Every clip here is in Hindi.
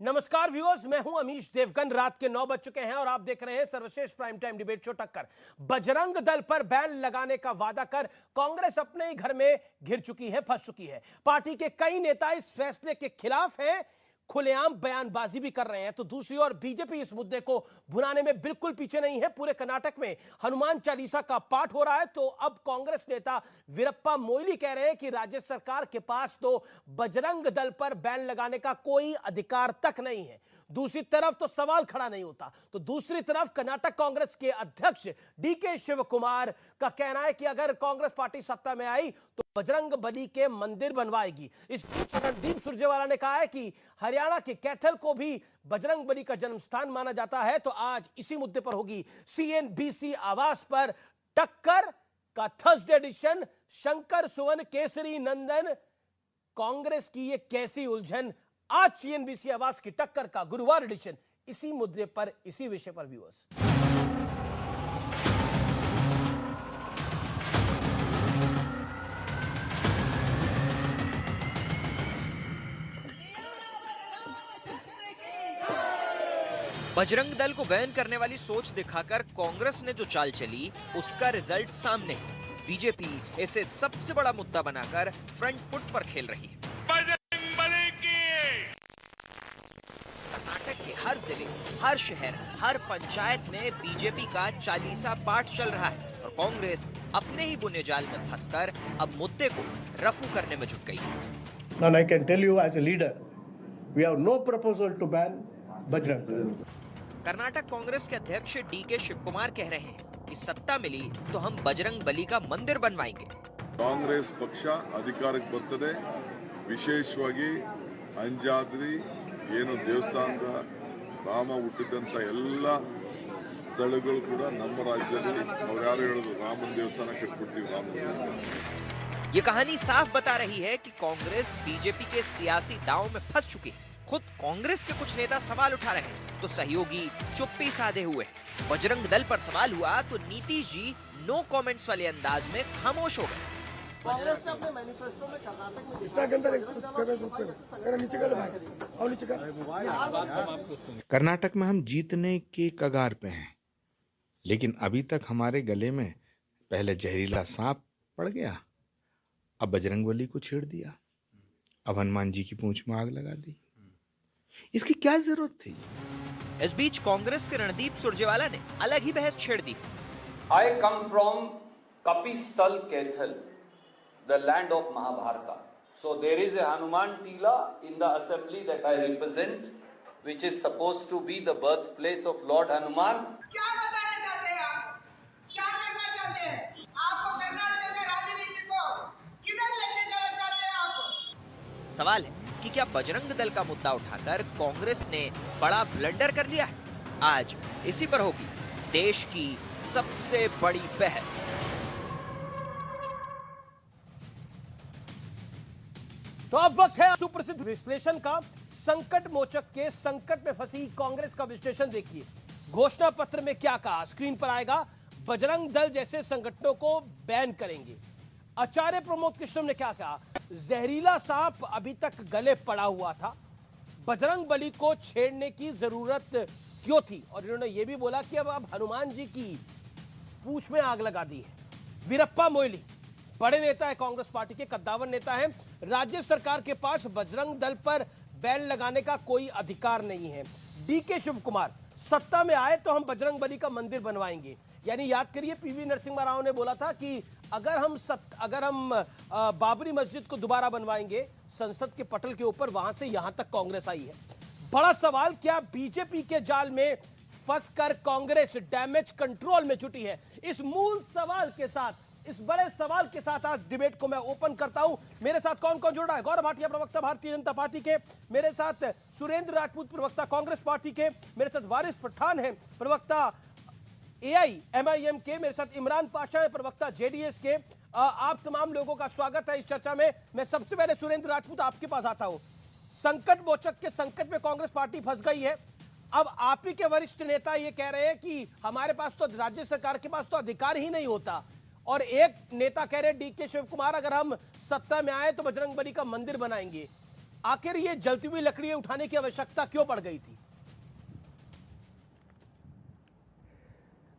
नमस्कार व्यूअर्स, मैं हूं अमीश देवगन। रात के 9 बज चुके हैं और आप देख रहे हैं सर्वश्रेष्ठ प्राइम टाइम डिबेट शो टक्कर। बजरंग दल पर बैन लगाने का वादा कर कांग्रेस अपने ही घर में घिर चुकी है, फंस चुकी है। पार्टी के कई नेता इस फैसले के खिलाफ हैं, खुलेआम बयानबाजी भी कर रहे हैं। तो दूसरी ओर बीजेपी इस मुद्दे को भुनाने में बिल्कुल पीछे नहीं है। पूरे कर्नाटक में हनुमान चालीसा का पाठ हो रहा है। तो अब कांग्रेस नेता वीरप्पा मोइली कह रहे हैं कि राज्य सरकार के पास तो बजरंग दल पर बैन लगाने का कोई अधिकार तक नहीं है। दूसरी तरफ तो सवाल खड़ा नहीं होता। तो दूसरी तरफ कर्नाटक कांग्रेस के अध्यक्ष डीके शिव कुमार का कहना है कि अगर कांग्रेस पार्टी सत्ता में आई तो बजरंग बली के मंदिर बनवाएगी। इस बीच रणदीप सुरजेवाला ने कहा है कि हरियाणा के कैथल को भी बजरंग बली का जन्म स्थान माना जाता है। तो आज इसी मुद्दे पर होगी सीएनबीसी आवास पर टक्कर का थर्सडे एडिशन। शंकर सुवन केसरी नंदन, कांग्रेस की ये कैसी उलझन। आज सीएनबीसी आवास की टक्कर का गुरुवार एडिशन, इसी मुद्दे पर, इसी विषय पर व्यूअर्स। बजरंग दल को बैन करने वाली सोच दिखाकर कांग्रेस ने जो चाल चली, उसका रिजल्ट सामने है। बीजेपी इसे सबसे बड़ा मुद्दा बनाकर फ्रंट फुट पर खेल रही है। कर्नाटक के हर जिले, हर शहर, हर पंचायत में बीजेपी का चालीसा पाठ चल रहा है और कांग्रेस अपने ही बुने जाल में फंसकर अब मुद्दे को रफू करने में जुट गई है। Now I can tell you as a leader, we have no proposal to ban Bajrang Dal. Karnataka Congress के अध्यक्ष डीके शिव कुमार कह रहे हैं कि सत्ता मिली तो हम बजरंग बली का मंदिर बनवाएंगे। कांग्रेस पक्ष अधिकारಕ್ಕೆ ಬರ್ತದೆ, ವಿಶೇಷವಾಗಿ ಅಂಜಾದ್ರಿ ಏನು ದೇವಸ್ಥಾನದ ರಾಮ ಹುಟ್ಟಿದಂತ ಎಲ್ಲ ಸ್ಥಳಗಳು ಕೂಡ ನಮ್ಮ ರಾಜ್ಯದಲ್ಲಿ ನಾವು ಯಾರು ಹೇಳೋದು ರಾಮನ ದೇವಸ್ಥಾನ ಕಟ್ಟಿಬಿಡ್ತೀವಿ ರಾಮ। ये कहानी साफ बता रही है कि कांग्रेस बीजेपी के सियासी दांव में फंस चुकी है। खुद कांग्रेस के कुछ नेता सवाल उठा रहे हैं तो सहयोगी चुप्पी साधे हुए। बजरंग दल पर सवाल हुआ तो नीतीश जी नो कमेंट्स वाले अंदाज में खामोश हो गए। कांग्रेस ने अपने मैनिफेस्टो में कर्नाटक में कर्नाटक में हम जीतने के कगार पे हैं, लेकिन अभी तक हमारे गले में पहले जहरीला सांप पड़ गया, अब बजरंगबली को छेड़ दिया, अब हनुमान जी की पूंछ में आग लगा दी। इसकी क्या जरूरत थी? इस बीच कांग्रेस के रणदीप सुरजेवाला ने अलग ही बहस छेड़ दी। I come from Kapisthal Kethal, the land of Mahabharata. So there is a Hanuman Tila in the assembly that I represent, which is supposed to be the birthplace of Lord Hanuman. क्या बताना चाहते हैं आप? क्या करना चाहते हैं? आपको कर्नाटक में राजनीति को किधर लेके जाना चाहते हैं आप? सवाल है कि क्या बजरंग दल का मुद्दा उठाकर कांग्रेस ने बड़ा ब्लंडर कर लिया है? आज इसी पर होगी देश की सबसे बड़ी बहस। तो अब वक्त है सुप्रसिद्ध विश्लेषण का। संकट मोचक के संकट में फंसी कांग्रेस का विश्लेषण देखिए। घोषणा पत्र में क्या कहा, स्क्रीन पर आएगा। बजरंग दल जैसे संगठनों को बैन करेंगे। आचार्य प्रमोद कृष्णम ने क्या कहा, जहरीला सांप अभी तक गले पड़ा हुआ था, बजरंग बली को छेड़ने की जरूरत क्यों थी। और इन्होंने यह भी बोला कि अब हनुमान जी की पूंछ में आग लगा दी है। वीरप्पा मोइली बड़े नेता है, कांग्रेस पार्टी के कद्दावर नेता हैं। राज्य सरकार के पास बजरंग दल पर बैन लगाने का कोई अधिकार नहीं है। डीके शिव कुमार, सत्ता में आए तो हम बजरंग बली का मंदिर बनवाएंगे। यानी याद करिए, पीवी नरसिम्हा राव ने बोला था कि अगर हम बाबरी मस्जिद को दोबारा बनवाएंगे संसद के पटल के ऊपर, वहां से यहां तक कांग्रेस आई है। बड़ा सवाल, क्या बीजेपी के जाल में फंसकर कांग्रेस डैमेज कंट्रोल में जुटी है? इस मूल सवाल के साथ, इस बड़े सवाल के साथ आज डिबेट को मैं ओपन करता हूं। मेरे साथ कौन कौन जुड़ रहा है? गौरव भाटिया, प्रवक्ता भारतीय जनता पार्टी के। मेरे साथ सुरेंद्र राजपूत, प्रवक्ता कांग्रेस पार्टी के। मेरे साथ वारिस पठान है, प्रवक्ता AIMIM के। मेरे साथ इमरान पाशा है, प्रवक्ता JDS के। आप तमाम लोगों का स्वागत है इस चर्चा में। मैं सबसे पहले सुरेंद्र राजपूत आपके पास आता हूं। संकट मोचक के संकट में कांग्रेस पार्टी फंस गई है। अब आप ही के वरिष्ठ नेता ये कह रहे हैं कि हमारे पास तो, राज्य सरकार के पास तो अधिकार ही नहीं होता। और एक नेता कह रहे हैं, डीके शिव कुमार, अगर हम सत्ता में आए तो बजरंग बली का मंदिर बनाएंगे। आखिर ये जलती हुई लकड़ियां उठाने की आवश्यकता क्यों पड़ गई थी?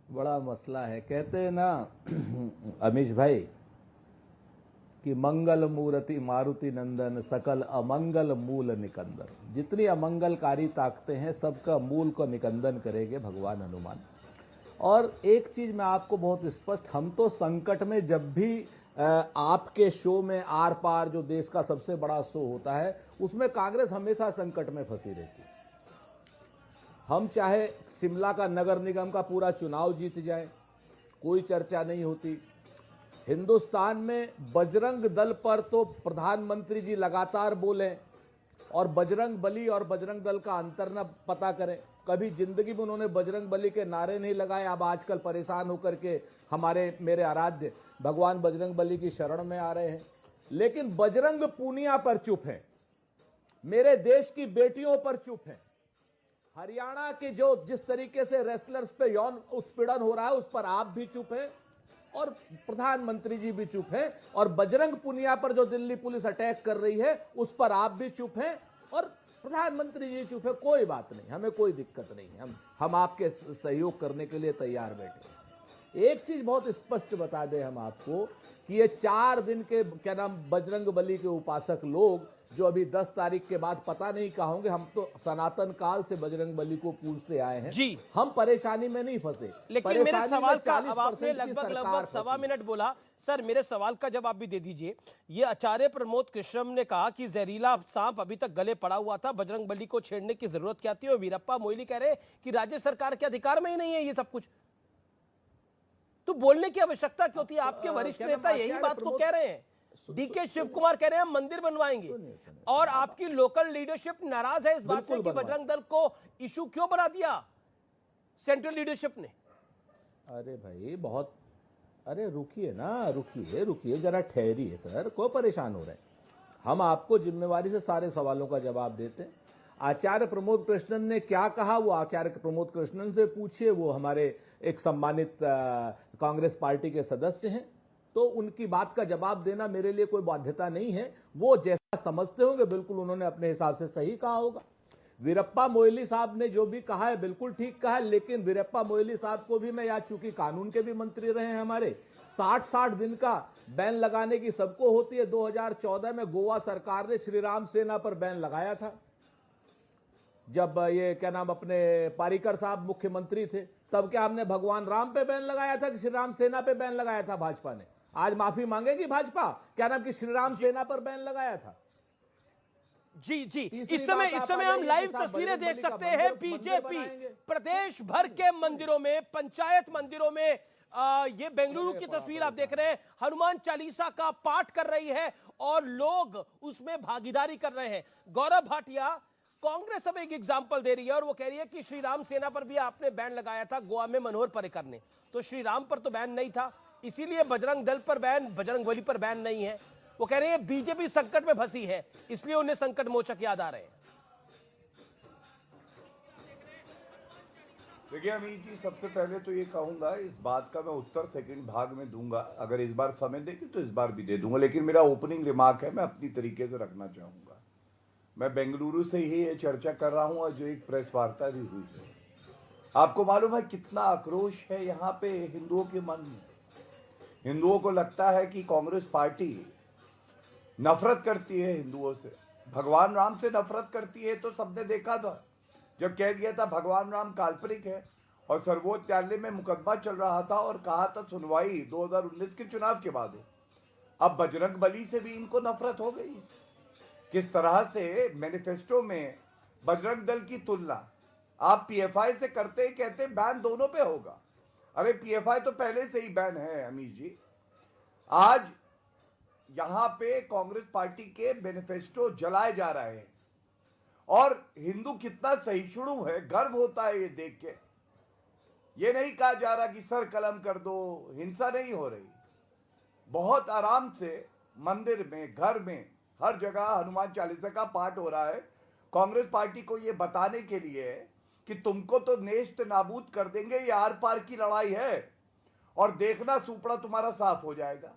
बड़ा मसला है। कहते हैं ना अमीश भाई कि मंगल मूर्ति मारुति नंदन सकल अमंगल मूल निकंदन। जितनी अमंगलकारी ताकतें हैं सबका मूल को निकंदन करेंगे भगवान हनुमान। और एक चीज मैं आपको बहुत स्पष्ट, हम तो संकट में जब भी आपके शो में आर पार जो देश का सबसे बड़ा शो होता है उसमें कांग्रेस हमेशा संकट में फंसी रहती है। हम चाहे शिमला का नगर निगम का पूरा चुनाव जीत जाए, कोई चर्चा नहीं होती। हिंदुस्तान में बजरंग दल पर तो प्रधानमंत्री जी लगातार बोले और बजरंग बली और बजरंग दल का अंतर न पता करें। कभी जिंदगी में उन्होंने बजरंग बली के नारे नहीं लगाए। अब आजकल परेशान होकर के मेरे आराध्य भगवान बजरंग बली की शरण में आ रहे हैं। लेकिन बजरंग पूनिया पर चुप है, मेरे देश की बेटियों पर चुप है। हरियाणा के जिस तरीके से रेसलर्स पे यौन उत्पीड़न हो रहा है उस पर आप भी चुप हैं और प्रधानमंत्री जी भी चुप हैं। और बजरंग पुनिया पर जो दिल्ली पुलिस अटैक कर रही है उस पर आप भी चुप हैं और प्रधानमंत्री जी चुप है। कोई बात नहीं, हमें कोई दिक्कत नहीं है। हम आपके सहयोग करने के लिए तैयार बैठे। एक चीज बहुत स्पष्ट बता दें हम आपको कि ये 4 दिन के बजरंग बली के उपासक लोग जो अभी 10 तारीख के बाद पता नहीं कहाँ होंगे। हम तो सनातन काल से बजरंग बली को पूजते आए हैं जी। हम परेशानी में नहीं फंसे। लेकिन मेरे सवाल का अब आपने लगभग 1.25 मिनट बोला। सर मेरे सवाल का जवाब भी दे दीजिए। ये आचार्य प्रमोद कृष्णम ने कहा कि जहरीला सांप अभी तक गले पड़ा हुआ था, बजरंग बली को छेड़ने की जरूरत क्या थी। और वीरप्पा मोइली कह रहे कि राज्य सरकार के अधिकार में ही नहीं है ये सब कुछ, तो बोलने की आवश्यकता क्यों थी? आपके वरिष्ठ नेता यही बात को कह रहे हैं। डीके शिव कुमार कह रहे हैं हम मंदिर बनवाएंगे और आपकी लोकल लीडरशिप नाराज है इस बात से कि बजरंग दल को इशू क्यों बना दिया सेंट्रल लीडरशिप ने। अरे भाई बहुत, अरे रुकिए ना, रुकिए जरा ठहरिए सर, को परेशान हो रहे हैं। हम आपको जिम्मेवारी से सारे सवालों का जवाब देते हैं। आचार्य प्रमोद कृष्णन ने क्या कहा वो आचार्य प्रमोद कृष्णन से पूछिए। वो हमारे एक सम्मानित कांग्रेस पार्टी के सदस्य हैं, तो उनकी बात का जवाब देना मेरे लिए कोई बाध्यता नहीं है। वो जैसा समझते होंगे बिल्कुल उन्होंने अपने हिसाब से सही कहा होगा। वीरप्पा मोइली साहब ने जो भी कहा है बिल्कुल ठीक कहा है। लेकिन वीरप्पा मोइली साहब को भी मैं याद, चूंकि कानून के भी मंत्री रहे हैं हमारे, 60 दिन का बैन लगाने की सबको होती है। 2014 में गोवा सरकार ने श्री राम सेना पर बैन लगाया था। जब ये अपने पारीकर साहब मुख्यमंत्री थे तब क्या हमने भगवान राम पे बैन लगाया था कि श्री राम सेना पे बैन लगाया था भाजपा ने? आज माफी मांगेगी भाजपा? कि श्री राम सेना पर बैन लगाया था। जी इस समय हम लाइव तस्वीरें देख सकते हैं। बीजेपी प्रदेश भर के मंदिरों में, पंचायत मंदिरों में, ये बेंगलुरु की तस्वीर आप देख रहे हैं, हनुमान चालीसा का पाठ कर रही है और लोग उसमें भागीदारी कर रहे हैं। गौरव भाटिया, कांग्रेस अब एक एग्जाम्पल दे रही है और वो कह रही है कि श्री राम सेना पर भी आपने बैन लगाया था गोवा में मनोहर पर्रिकर ने, तो श्री राम पर तो बैन नहीं था, इसीलिए बजरंग दल पर बैन, बजरंग बली पर बैन नहीं है। वो कह रहे हैं बीजेपी संकट में फंसी है इसलिए उन्हें संकट मोचक याद आ रहे हैं। देखिए अमीर जी, सबसे पहले तो ये कहूंगा, इस बात का मैं उत्तर सेकंड भाग में दूंगा। अगर इस बार समय देंगे तो इस बार भी दे दूंगा, लेकिन मेरा ओपनिंग रिमार्क है, मैं अपनी तरीके से रखना चाहूंगा। मैं बेंगलुरु से ही ये चर्चा कर रहा हूं और जो एक प्रेस वार्ता भी हुई है, आपको मालूम है कितना आक्रोश है यहाँ पे हिंदुओं के मन में। हिंदुओं को लगता है कि कांग्रेस पार्टी नफरत करती है हिंदुओं से, भगवान राम से नफरत करती है। तो सबने देखा था जब कह दिया था भगवान राम काल्पनिक है और सर्वोच्च न्यायालय में मुकदमा चल रहा था और कहा था सुनवाई 2019 के चुनाव के बाद हो। अब बजरंग बली से भी इनको नफरत हो गई। किस तरह से मैनिफेस्टो में बजरंग दल की तुलना आप पीएफआई से करते ही कहते बैन दोनों पे होगा। अरे पीएफआई तो पहले से ही बैन है अमीर जी। आज यहां पे कांग्रेस पार्टी के मैनिफेस्टो जलाए जा रहे हैं और हिंदू कितना सहिष्णु है, गर्व होता है ये देख के। ये नहीं कहा जा रहा कि सर कलम कर दो, हिंसा नहीं हो रही। बहुत आराम से मंदिर में, घर में, हर जगह हनुमान चालीसा का पाठ हो रहा है। कांग्रेस पार्टी को ये बताने के लिए कि तुमको तो नेस्त नाबूद कर देंगे, ये आर पार की लड़ाई है और देखना सुपड़ा तुम्हारा साफ हो जाएगा।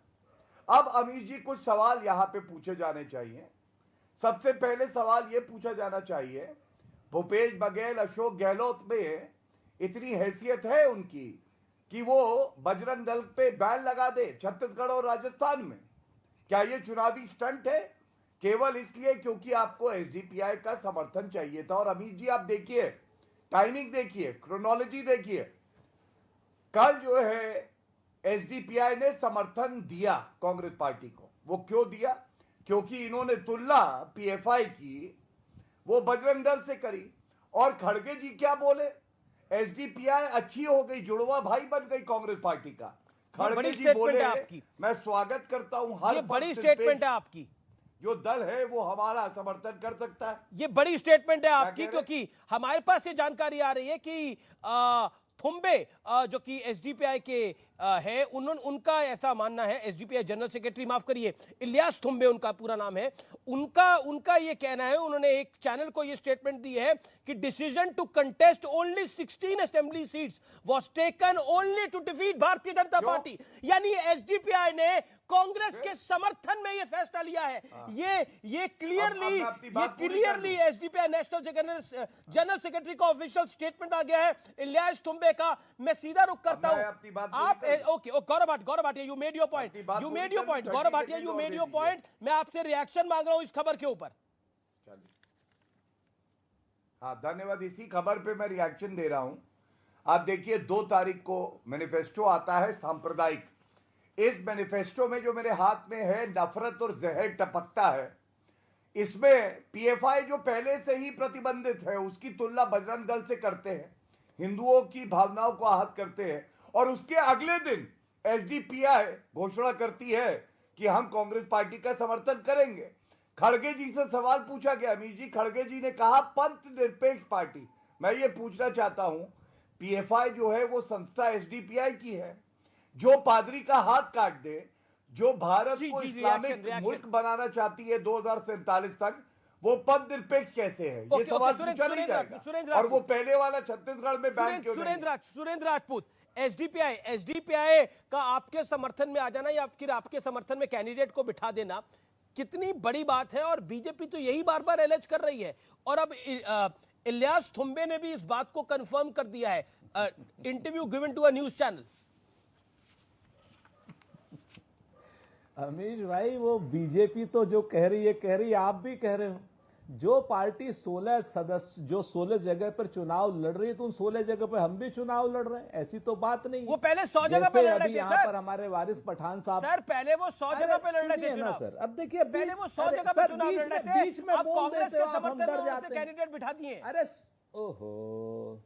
अब अमीर जी कुछ सवाल यहां पे पूछे जाने चाहिए। सबसे पहले सवाल ये पूछा जाना चाहिए, भूपेश बघेल, अशोक गहलोत में इतनी हैसियत है उनकी कि वो बजरंग दल पे बैन लगा दे छत्तीसगढ़ और राजस्थान में? क्या ये चुनावी स्टंट है केवल इसलिए क्योंकि आपको एसडीपीआई का समर्थन चाहिए था? और अमित जी आप देखिए, टाइमिंग देखिए, क्रोनोलॉजी देखिए, कल जो है एसडीपीआई ने समर्थन दिया कांग्रेस पार्टी को। वो क्यों दिया? क्योंकि इन्होंने तुलना पीएफआई की वो बजरंग दल से करी। और खड़गे जी क्या बोले? एसडीपीआई अच्छी हो गई, जुड़वा भाई बन गई कांग्रेस पार्टी का। खड़गे जी बोले मैं स्वागत करता हूं हर बड़ी स्टेटमेंट है आपकी, जो दल है वो हमारा समर्थन कर सकता है। ये बड़ी स्टेटमेंट है आपकी, क्योंकि हमारे पास ये जानकारी आ रही है कि थुम्बे जो कि एसडीपीआई के है, उनका ऐसा मानना है, एसडीपीआई जनरल सेक्रेटरी, माफ करिए, इलियास थुम्बे उनका पूरा नाम है, उनका ये कहना है, उन्होंने एक चैनल को ये स्टेटमेंट दी है कि decision to contest only 16 assembly seats was taken only to defeat Bharatiya Janata party. यानी एसडीपीआई ने कांग्रेस के समर्थन में ये फैसला लिया है। ये clearly SDPI national general secretary का ऑफिशियल स्टेटमेंट आ गया है इलियास थुम्बे का। मैं सीधा रुक करता हूं, आप okay Gaurav Bhatia, you made your point, Gaurav Bhatia, you made your point. मैं आपसे रिएक्शन मांग रहा हूं इस खबर के ऊपर। हाँ धन्यवाद, इसी खबर पे मैं रिएक्शन दे रहा हूं। आप देखिए 2 तारीख को मैनिफेस्टो आता है सांप्रदायिक। इस मैनिफेस्टो में जो मेरे हाथ में है, नफरत और जहर टपकता है। इसमें पीएफआई जो पहले से ही प्रतिबंधित है उसकी तुलना बजरंग दल से करते हैं, हिंदुओं की भावनाओं को आहत करते हैं। और उसके अगले दिन एसडीपीआई घोषणा करती है कि हम कांग्रेस पार्टी का समर्थन करेंगे। खड़गे जी से सवाल पूछा गया, अमित जी, खड़गे जी ने कहा पंथ निरपेक्ष पार्टी। मैं ये पूछना चाहता हूं, पीएफआई जो है वो संस्था एसडीपीआई की है, जो पादरी का हाथ काट दे, जो भारत को इस्लामिक मुल्क बनाना चाहती है 2047 तक, वो पद निरपेक्ष कैसे है? ये सवाल पूछा नहीं जाएगा। और वो पहले वाला छत्तीसगढ़ में बैन क्यों नहीं? सुरेंद्र राजपूत, एसडीपीआई का आपके समर्थन में आ जाना या आपके समर्थन में कैंडिडेट को बिठा देना कितनी बड़ी बात है? और बीजेपी तो यही बार बार एलेज कर रही है, और अब इलियास थुम्बे ने भी इस बात को कंफर्म कर दिया है, interview given to a news channel. Amish भाई, वो बीजेपी तो जो कह रही है आप भी कह रहे हो। जो पार्टी 16 सदस्य जो 16 जगह पर चुनाव लड़ रही है, तो उन 16 जगह पर हम भी चुनाव लड़ रहे हैं, ऐसी तो बात नहीं। वो पहले 100 जगह पे लड़ रहे थे यहाँ पर हमारे वारिस पठान साहब, सर पहले वो 100 जगह पे लड़ रहे थे चुनाव। सर अब देखिए, पहले वो 100 जगह पे चुनाव लड़ रहे थे, बीच में बोल देते हो आप, हम डर जाते हैं, कैंडिडेट बिठा दिए। अरे ओहो,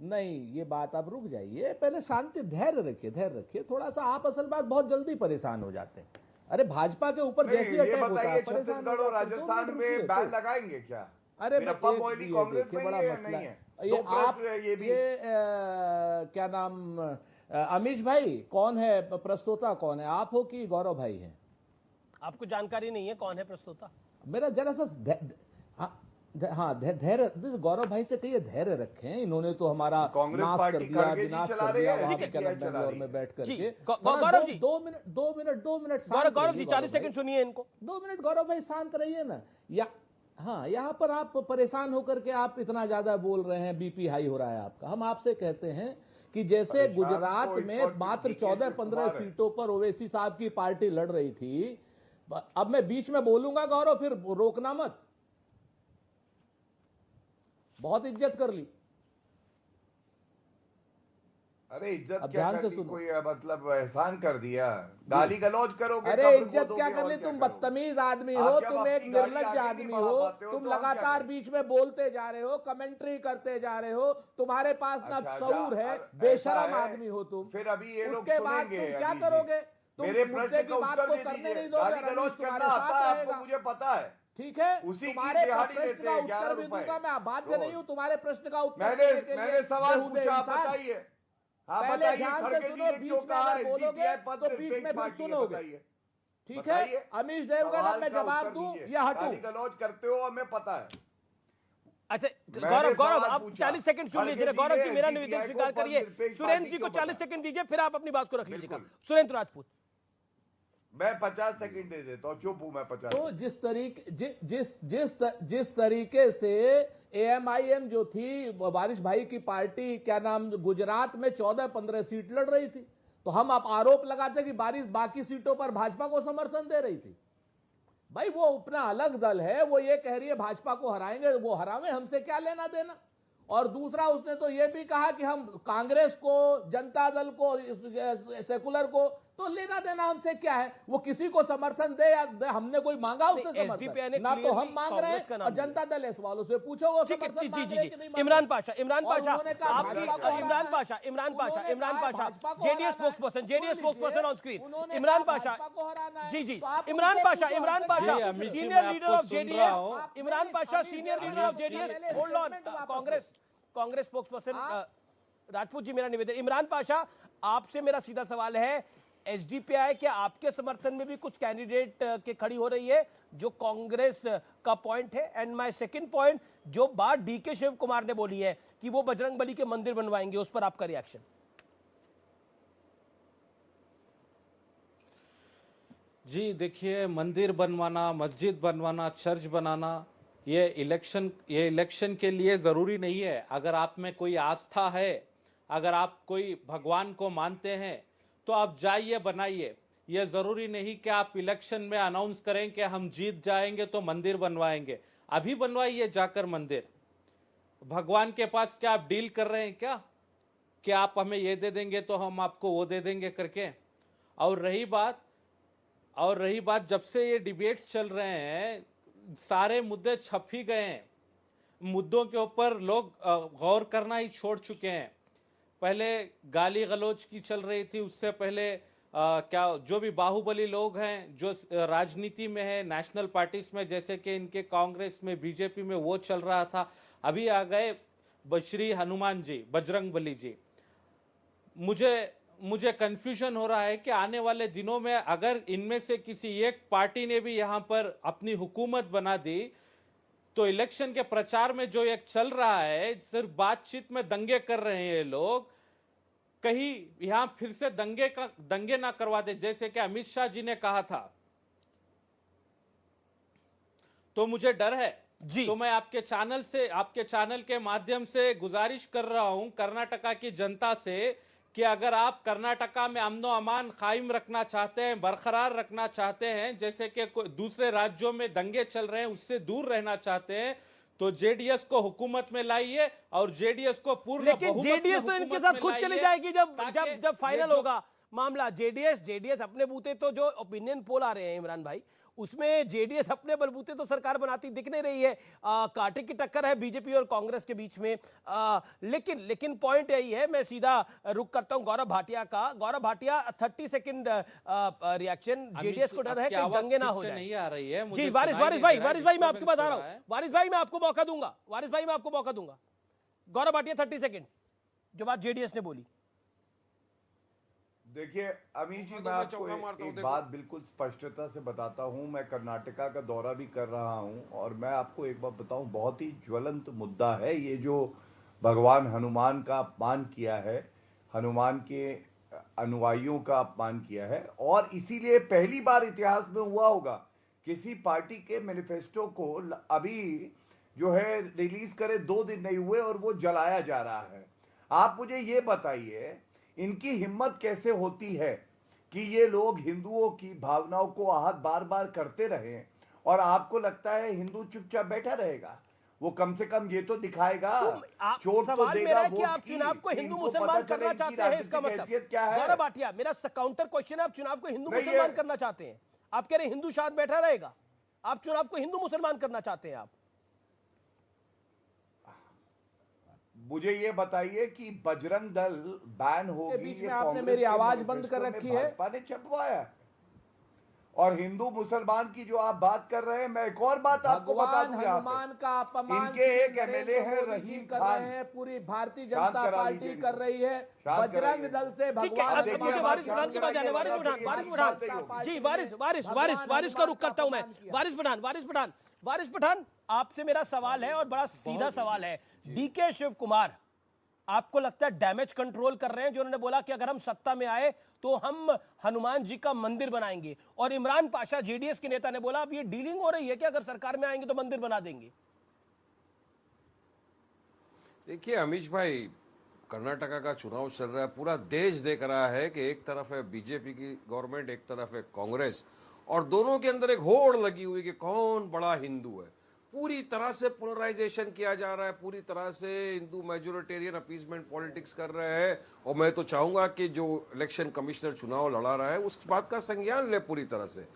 नहीं, ये बात आप रुक जाइए, पहले शांति, धैर्य रखिए थोड़ा सा। आप असल बात बहुत जल्दी परेशान हो जाते हैं। अरे भाजपा के ऊपर जैसे अटैक होता है, छत्तीसगढ़ और राजस्थान में बैन लगाएंगे क्या? अरे कांग्रेस में बड़ा मसला है। ये आप ये क्या नाम, अमीश भाई, कौन है प्रस्तोता? कौन है, आप हो कि गौरव भाई है? आपको जानकारी नहीं है कौन है प्रस्तोता? मेरा जरा सा हाँ धैर्य, बेंगलोर भाई से कहिए धैर्य रखें। इन्होंने तो हमारा नाश कर दिया, विनाश कर दिया वहां पे बेंगलोर में बैठ करके। गौरव जी 2 मिनट गौरव जी 40 सेकंड सुनिए इनको। 2 मिनट गौरव भाई शांत रहिए ना। हाँ, यहाँ पर आप परेशान होकर के आप इतना ज्यादा बोल रहे हैं, बीपी हाई हो रहा है आपका। हम आपसे कहते हैं कि जैसे गुजरात में मात्र 14-15 सीटों पर ओवैसी साहब की पार्टी लड़ रही थी। अब मैं बीच में बोलूंगा गौरव, फिर रोकना मत, बहुत इज्जत कर ली। अरे इज्जत क्या कर ली? कोई मतलब एहसान कर दिया? गाली गलौज करोगे? अरे इज्जत क्या कर ली? तुम बदतमीज आदमी हो, तुम एक निर्लज्ज आदमी हो, तुम लगातार बीच में बोलते जा रहे हो, कमेंट्री करते जा रहे हो, तुम्हारे पास ना शऊर है, बेशरम आदमी हो तुम। फिर अभी ये लोग उसके बाद तुम क्या करोगे? मेरे प्रश्न का उत्तर दे दीजिए। गाली गलौज करना आता है आपको, मुझे पता है। ठीक है, उसी तुम्हारे प्रश्न का उत्तर भी दूंगा। मैं बाध्य नहीं हूं तुम्हारे प्रश्न का उत्तर मैंने सवाल पूछा, आप बताइए। हाँ बताइए, खड़गे जी ने क्यों कहा एसडीपीआई पद निरपेक्ष पार्टी है? बताइए। ठीक है, अमीश देवगन, मैं जवाब दूं या हटूं? गाली गलौज करते हो, हमें पता है। अच्छा गौरव आप 40 सेकंड सुन लीजिए। गौरव जी मेरा निवेदन स्वीकार करिए। सुरेंद्र जी को 40 सेकंड दीजिए, फिर आप अपनी बात को रख लीजिएगा। सुरेंद्र राजपूत, मैं 50 सेकंड दे देता हूँ, चुप हूं मैं 50 तो जिस तरीके से एएमआईएम जो थी वारिस भाई की पार्टी, क्या नाम, गुजरात में 14-15 सीट लड़ रही थी, तो हम आप आरोप लगाते कि वारिस बाकी सीटों पर भाजपा को समर्थन दे रही थी। भाई वो अपना अलग दल है, वो ये कह रही है भाजपा को हराएंगे, वो हरावे, हमसे क्या लेना देना। और दूसरा उसने तो ये भी कहा कि हम कांग्रेस को, जनता दल को, सेकुलर को तो लेना देना हमसे क्या है, वो किसी को समर्थन दे या दे, हमने कोई मांगा उससे समर्थन, ना तो हम मांग रहे हैं और जनता दल इस वालों से पूछो वो समर्थन मांग रहे हैं कि नहीं मांग रहे। Imran Pasha JDS spokesperson on screen. Imran Pasha senior leader of JDS, Imran Pasha senior leader of JDS. Hold on, Congress spokesperson Rajput ji, मेरा निवेदन। इमरान पाशा, आपसे मेरा सीधा सवाल है, एसडीपीआई क्या आपके समर्थन में भी कुछ कैंडिडेट के खड़ी हो रही है जो कांग्रेस का पॉइंट है? एंड माय सेकंड पॉइंट, जो बात डीके शिव कुमार ने बोली है कि वो बजरंगबली के मंदिर बनवाएंगे, उस पर आपका रिएक्शन? जी देखिए, मंदिर बनवाना, मस्जिद बनवाना, चर्च बनाना, ये इलेक्शन के लिए ज़रूरी नहीं है। अगर आप में कोई आस्था है, अगर आप कोई भगवान को मानते हैं तो आप जाइए, बनाइए। ये ज़रूरी नहीं कि आप इलेक्शन में अनाउंस करें कि हम जीत जाएंगे तो मंदिर बनवाएंगे। अभी बनवाइए जाकर मंदिर। भगवान के पास क्या आप डील कर रहे हैं क्या कि आप हमें ये दे देंगे तो हम आपको वो दे देंगे करके? और रही बात जब से ये डिबेट्स चल रहे हैं, सारे मुद्दे छप ही गए हैं। मुद्दों के ऊपर लोग गौर करना ही छोड़ चुके हैं। पहले गाली गलौज की चल रही थी, उससे पहले क्या जो भी बाहुबली लोग हैं जो राजनीति में है, नेशनल पार्टीज में, जैसे कि इनके कांग्रेस में, बीजेपी में, वो चल रहा था। अभी आ गए श्री हनुमान जी, बजरंगबली जी। मुझे कंफ्यूजन हो रहा है कि आने वाले दिनों में अगर इनमें से किसी एक पार्टी ने भी यहाँ पर अपनी हुकूमत बना दी तो इलेक्शन के प्रचार में जो एक चल रहा है, सिर्फ बातचीत में दंगे कर रहे हैं ये लोग, कहीं यहां फिर से दंगे ना करवा दे जैसे कि अमित शाह जी ने कहा था। तो मुझे डर है जी। तो मैं आपके चैनल के माध्यम से गुजारिश कर रहा हूं कर्नाटका की जनता से कि अगर आप कर्नाटका में अमनो अमान कायम रखना चाहते हैं, बरकरार रखना चाहते हैं, जैसे कि दूसरे राज्यों में दंगे चल रहे हैं, उससे दूर रहना चाहते हैं, तो जेडीएस को हुकूमत में लाइए और जेडीएस को पूर्ण। लेकिन जेडीएस तो इनके साथ खुद चली जाएगी जब फाइनल होगा मामला। जेडीएस अपने बूते, तो जो ओपिनियन पोल आ रहे हैं इमरान भाई, उसमें जेडीएस अपने बलबूते तो सरकार बनाती दिख नहीं रही है। कांटे की टक्कर है बीजेपी और कांग्रेस के बीच में। लेकिन पॉइंट यही है, मैं सीधा रुक करता हूं गौरव भाटिया का। Gaurav Bhatia, 30 second reaction. JDS को डर है कि दंगे ना हो जाए। नहीं आ रही है जी वारिस भाई मैं आपके पास आ रहा हूं। वारिस भाई मैं आपको मौका दूंगा। गौरव भाटिया 30 सेकंड, जो बात जेडीएस ने बोली। देखिए अमीर जी, मैं आपको एक बात बिल्कुल स्पष्टता से बताता हूं। मैं कर्नाटका का दौरा भी कर रहा हूं और मैं आपको एक बात बताऊं, बहुत ही ज्वलंत मुद्दा है ये जो भगवान हनुमान का अपमान किया है, हनुमान के अनुयायियों का अपमान किया है। और इसीलिए पहली बार इतिहास में हुआ होगा किसी पार्टी के मैनिफेस्टो को अभी जो है रिलीज करे 2 दिन नहीं हुए और वो जलाया जा रहा है। आप मुझे ये बताइए, इनकी हिम्मत कैसे होती है कि ये लोग हिंदुओं की भावनाओं को आहत बार बार करते रहें और आपको लगता है हिंदू चुपचाप बैठा रहेगा? वो कम से कम ये तो दिखाएगा, चोट तो देगा वोट की। आप चुनाव को हिंदू मुसलमान करना चाहते हैं, इसका मतलब क्या है? गौरव भाटिया, मेरा काउंटर क्वेश्चन है, आप चुनाव को हिंदू मुसलमान करना चाहते हैं? आप कह रहे हैं हिंदू शांत बैठा रहेगा, आप चुनाव को हिंदू मुसलमान करना चाहते हैं? आप मुझे ये बताइए कि बजरंग दल बैन होगी, ये आपने मेरी आवाज बंद कर रखी है, भाजपा ने छपवाया। और हिंदू मुसलमान की जो आप बात कर रहे हैं, मैं एक और बात आपको बता दूं, हनुमान का अपमान इनके एक एमएलए हैं रहीम खान, पूरी भारतीय जनता पार्टी कर रही है। बजरंग दल से भगवान वारिस का रुख करता हूं मैं। वारिस पठान, आपसे मेरा सवाल है और बड़ा सीधा सवाल है। डीके शिव कुमार आपको लगता है डैमेज कंट्रोल कर रहे हैं, जो उन्होंने बोला कि अगर हम सत्ता में आए तो हम हनुमान जी का मंदिर बनाएंगे, और इमरान पाशा जेडीएस के नेता ने बोला अब ये डीलिंग हो रही है कि अगर सरकार में आएंगे तो मंदिर बना देंगे। देखिए अमीश भाई, कर्नाटका का चुनाव चल रहा है, पूरा देश देख रहा है कि एक तरफ है बीजेपी की गवर्नमेंट, एक तरफ है कांग्रेस, और दोनों के अंदर एक होड़ लगी हुई कि कौन बड़ा हिंदू है। पूरी तरह से पोलराइजेशन किया जा रहा है, पूरी तरह से हिंदू मेजोरिटेरियन अपीसमेंट पॉलिटिक्स कर रहे हैं। और मैं तो चाहूंगा कि जो इलेक्शन कमिश्नर चुनाव लड़ा रहा है उस बात का संज्ञान ले पूरी तरह से।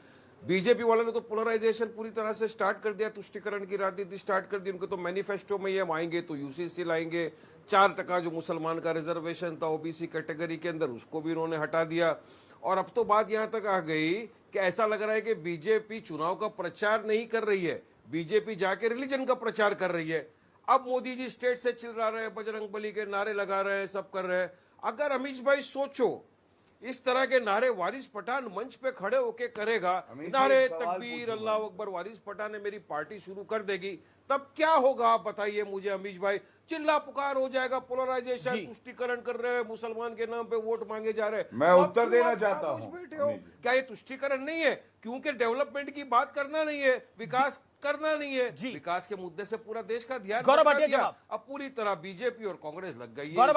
बीजेपी वालों ने तो पोलराइजेशन पूरी तरह से स्टार्ट कर दिया, तुष्टिकरण की राजनीति स्टार्ट कर दी। उनको तो मैनिफेस्टो में ये हम आएंगे तो यूसीसी लाएंगे, 4% जो मुसलमान का रिजर्वेशन था ओबीसी कैटेगरी के अंदर उसको भी उन्होंने हटा दिया। और अब तो बात यहां तक आ गई कि ऐसा लग रहा है कि बीजेपी चुनाव का प्रचार नहीं कर रही है, बीजेपी जाके रिलीजन का प्रचार कर रही है। अब मोदी जी स्टेट से चिल्ला रहे हैं, बजरंग बली के नारे लगा रहे हैं, सब कर रहे हैं। अगर अमीश भाई सोचो इस तरह के नारे वारिस पठान मंच पे खड़े होके करेगा, नारे तकबीर अल्लाह अकबर, वारिस पठान ने मेरी पार्टी शुरू कर देगी, तब क्या होगा आप बताइए मुझे अमीश भाई। चिल्ला पुकार हो जाएगा, पोलराइजेशन, तुष्टिकरण कर रहे हैं, मुसलमान के नाम पे वोट मांगे जा रहे हैं। मैं उत्तर देना चाहता हूं। बैठे हो, क्या ये तुष्टिकरण नहीं है? क्योंकि डेवलपमेंट की बात करना नहीं है, विकास करना नहीं है, विकास के मुद्दे से पूरा देश का ध्यान दिया। अब पूरी तरह बीजेपी और कांग्रेस लग गई है। गौरव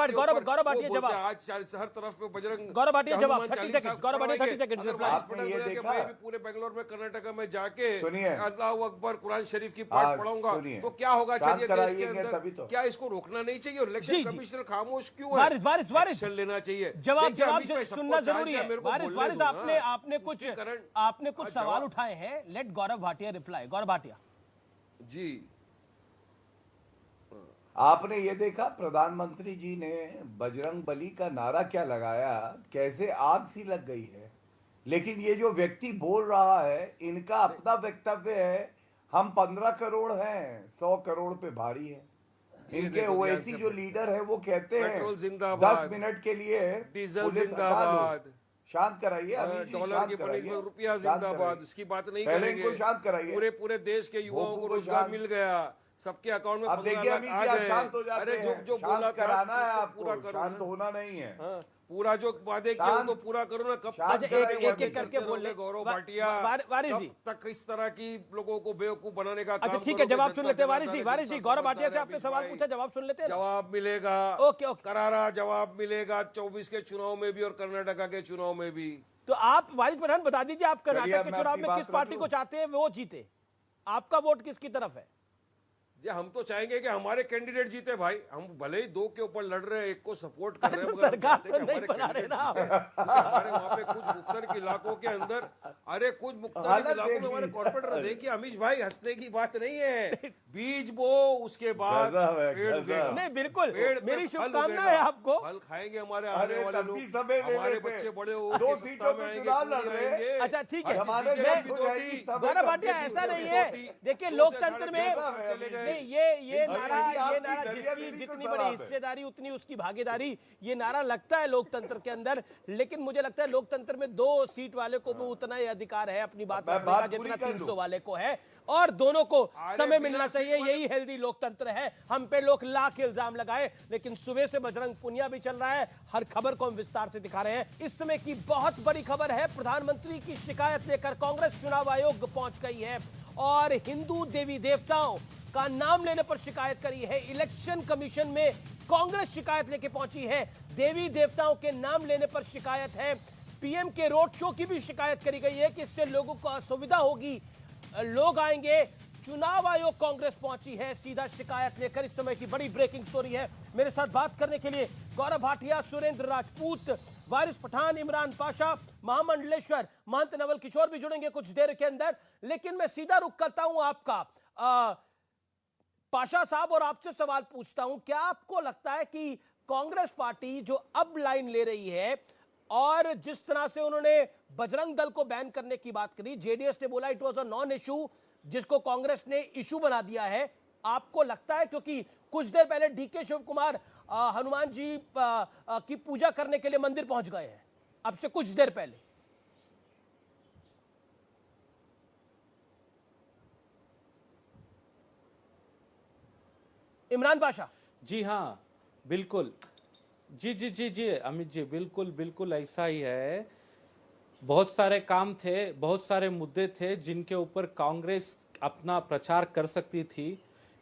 भाटिया जवाब। आज हर तरफ पे बजरंग, गौरव भाटिया जवाब, 30 सेकंड। गौरव भाटिया 30 सेकंड। आपने ये देखा, मैं भी पूरे बेंगलोर में कर्नाटका में जाके सुनिए, अल्लाह अकबर कुरान शरीफ की पाठ पढ़ाऊंगा तो क्या होगा? चलिए देश के अंदर तो। क्या इसको रोकना नहीं चाहिए? और इलेक्शन कमिश्नर खामोश क्यों है? वारिस लेना चाहिए। जवाब सुनना जरूरी है। वारिस आपने कुछ सवाल उठाए हैं, लेट गौरव भाटिया रिप्लाई। गौरव भाटिया जी, आपने ये देखा प्रधानमंत्री जी ने बजरंग बली का नारा क्या लगाया, कैसे आग सी लग गई है। लेकिन ये जो व्यक्ति बोल रहा है, इनका अपना वक्तव्य है, हम 15 करोड़ हैं, 100 करोड़ पे भारी है। इनके ओवैसी जो लीडर है वो कहते हैं 10 मिनट के लिए डीजल जिंदाबाद, शांत कराइए, डॉलर की बनी रुपया जिंदाबाद, इसकी बात नहीं करेंगे। शांत कराइए। पूरे देश के युवाओं को रोजगार मिल गया, सबके अकाउंट में 15 लाख आ गए। शांत हो जाते हैं, जो बोला कराना है आपको, पूरा शांत होना नहीं है। पूरा जो वादे किया तो पूरा करो ना। कब एक करके बोल ले गौरव भाटिया, वारिस जी तक इस तरह की लोगों को बेवकूफ बनाने का अच्छा ठीक है, जवाब सुन लेते हैं। वारिस जी गौरव भाटिया से आपने सवाल पूछा, जवाब सुन लेते हैं। जवाब मिलेगा, ओके करारा जवाब मिलेगा 24 के चुनाव में भी और कर्नाटका के चुनाव में भी। तो आप वारिस पठान बता दीजिए, आप कर्नाटक के चुनाव में किस पार्टी को चाहते हैं वो जीते? आपका वोट किसकी तरफ है? हम तो चाहेंगे कि हमारे कैंडिडेट जीते भाई। हम भले ही 2 के ऊपर लड़ रहे हैं, एक को सपोर्ट कर रहे हैं, मगर सरकार तो नहीं बना रहे ना। हमारे वहाँ पे कुछ मुख्तर इलाकों के अंदर, अरे कुछ मुख्तर इलाकों में हमारे कॉर्पोरेटर, देखिए अमीश भाई हंसने की बात नहीं है, बीज बो उसके बाद पेड़ उगेगा। नहीं बिल्कुल, मेरी शुभकामनाएं है आपको। फल खाएंगे हमारे आने वाले लोग, हमारे बच्चे बड़े हो 2 सीटों पे चुनाव लड़ रहे हैं। अच्छा ठीक है, गौरव भाटिया ऐसा नहीं है। देखिए लोकतंत्र में ये नारा जिसकी जितनी बड़ी हिस्सेदारी उतनी उसकी भागीदारी, ये नारा लगता है लोकतंत्र के अंदर। लेकिन मुझे लगता है लोकतंत्र में 2 सीट वाले को भी उतना ही अधिकार है अपनी बात रखने का जितना 300 वाले को है, और दोनों को समय मिलना चाहिए। यही हेल्दी लोकतंत्र है। हम पे लोग लाख इल्जाम लगाए, लेकिन सुबह से बजरंग पुनिया भी चल रहा है, हर खबर को हम विस्तार से दिखा रहे हैं। इस समय की बहुत बड़ी खबर है, प्रधानमंत्री की शिकायत लेकर कांग्रेस चुनाव आयोग पहुंच गई है और हिंदू देवी देवताओं का नाम लेने पर शिकायत करी है। इलेक्शन कमीशन में कांग्रेस शिकायत लेके पहुंची है, देवी देवताओं के नाम लेने पर शिकायत है। पीएम के रोड शो की भी शिकायत करी गई है कि इससे लोगों को असुविधा होगी, लोग आएंगे। चुनाव आयोग कांग्रेस पहुंची है सीधा शिकायत लेकर। इस समय की बड़ी ब्रेकिंग स्टोरी है। मेरे साथ बात करने के लिए गौरव भाटिया, सुरेंद्र राजपूत, वारिस पठान, इमरान पाशा, महामंडलेश्वर, महंत नवल किशोर भी जुड़ेंगे कुछ देर के अंदर। लेकिन मैं सीधा रुख करता हूं आपका पाशा साहब और आपसे सवाल पूछता हूं, क्या आपको लगता है कि कांग्रेस पार्टी जो अब लाइन ले रही है और जिस तरह से उन्होंने बजरंग दल को बैन करने की बात करी, जेडीएस ने बोला it was a non issue, जिसको कांग्रेस ने इशू बना दिया है, आपको लगता है? क्योंकि कुछ देर पहले डीके शिव कुमार हनुमान जी की पूजा करने के लिए मंदिर पहुंच गए हैं, अब से कुछ देर पहले। इमरान पाशा जी हाँ, बिल्कुल। जी जी जी जी अमित जी, बिल्कुल बिल्कुल ऐसा ही है। बहुत सारे काम थे, बहुत सारे मुद्दे थे जिनके ऊपर कांग्रेस अपना प्रचार कर सकती थी।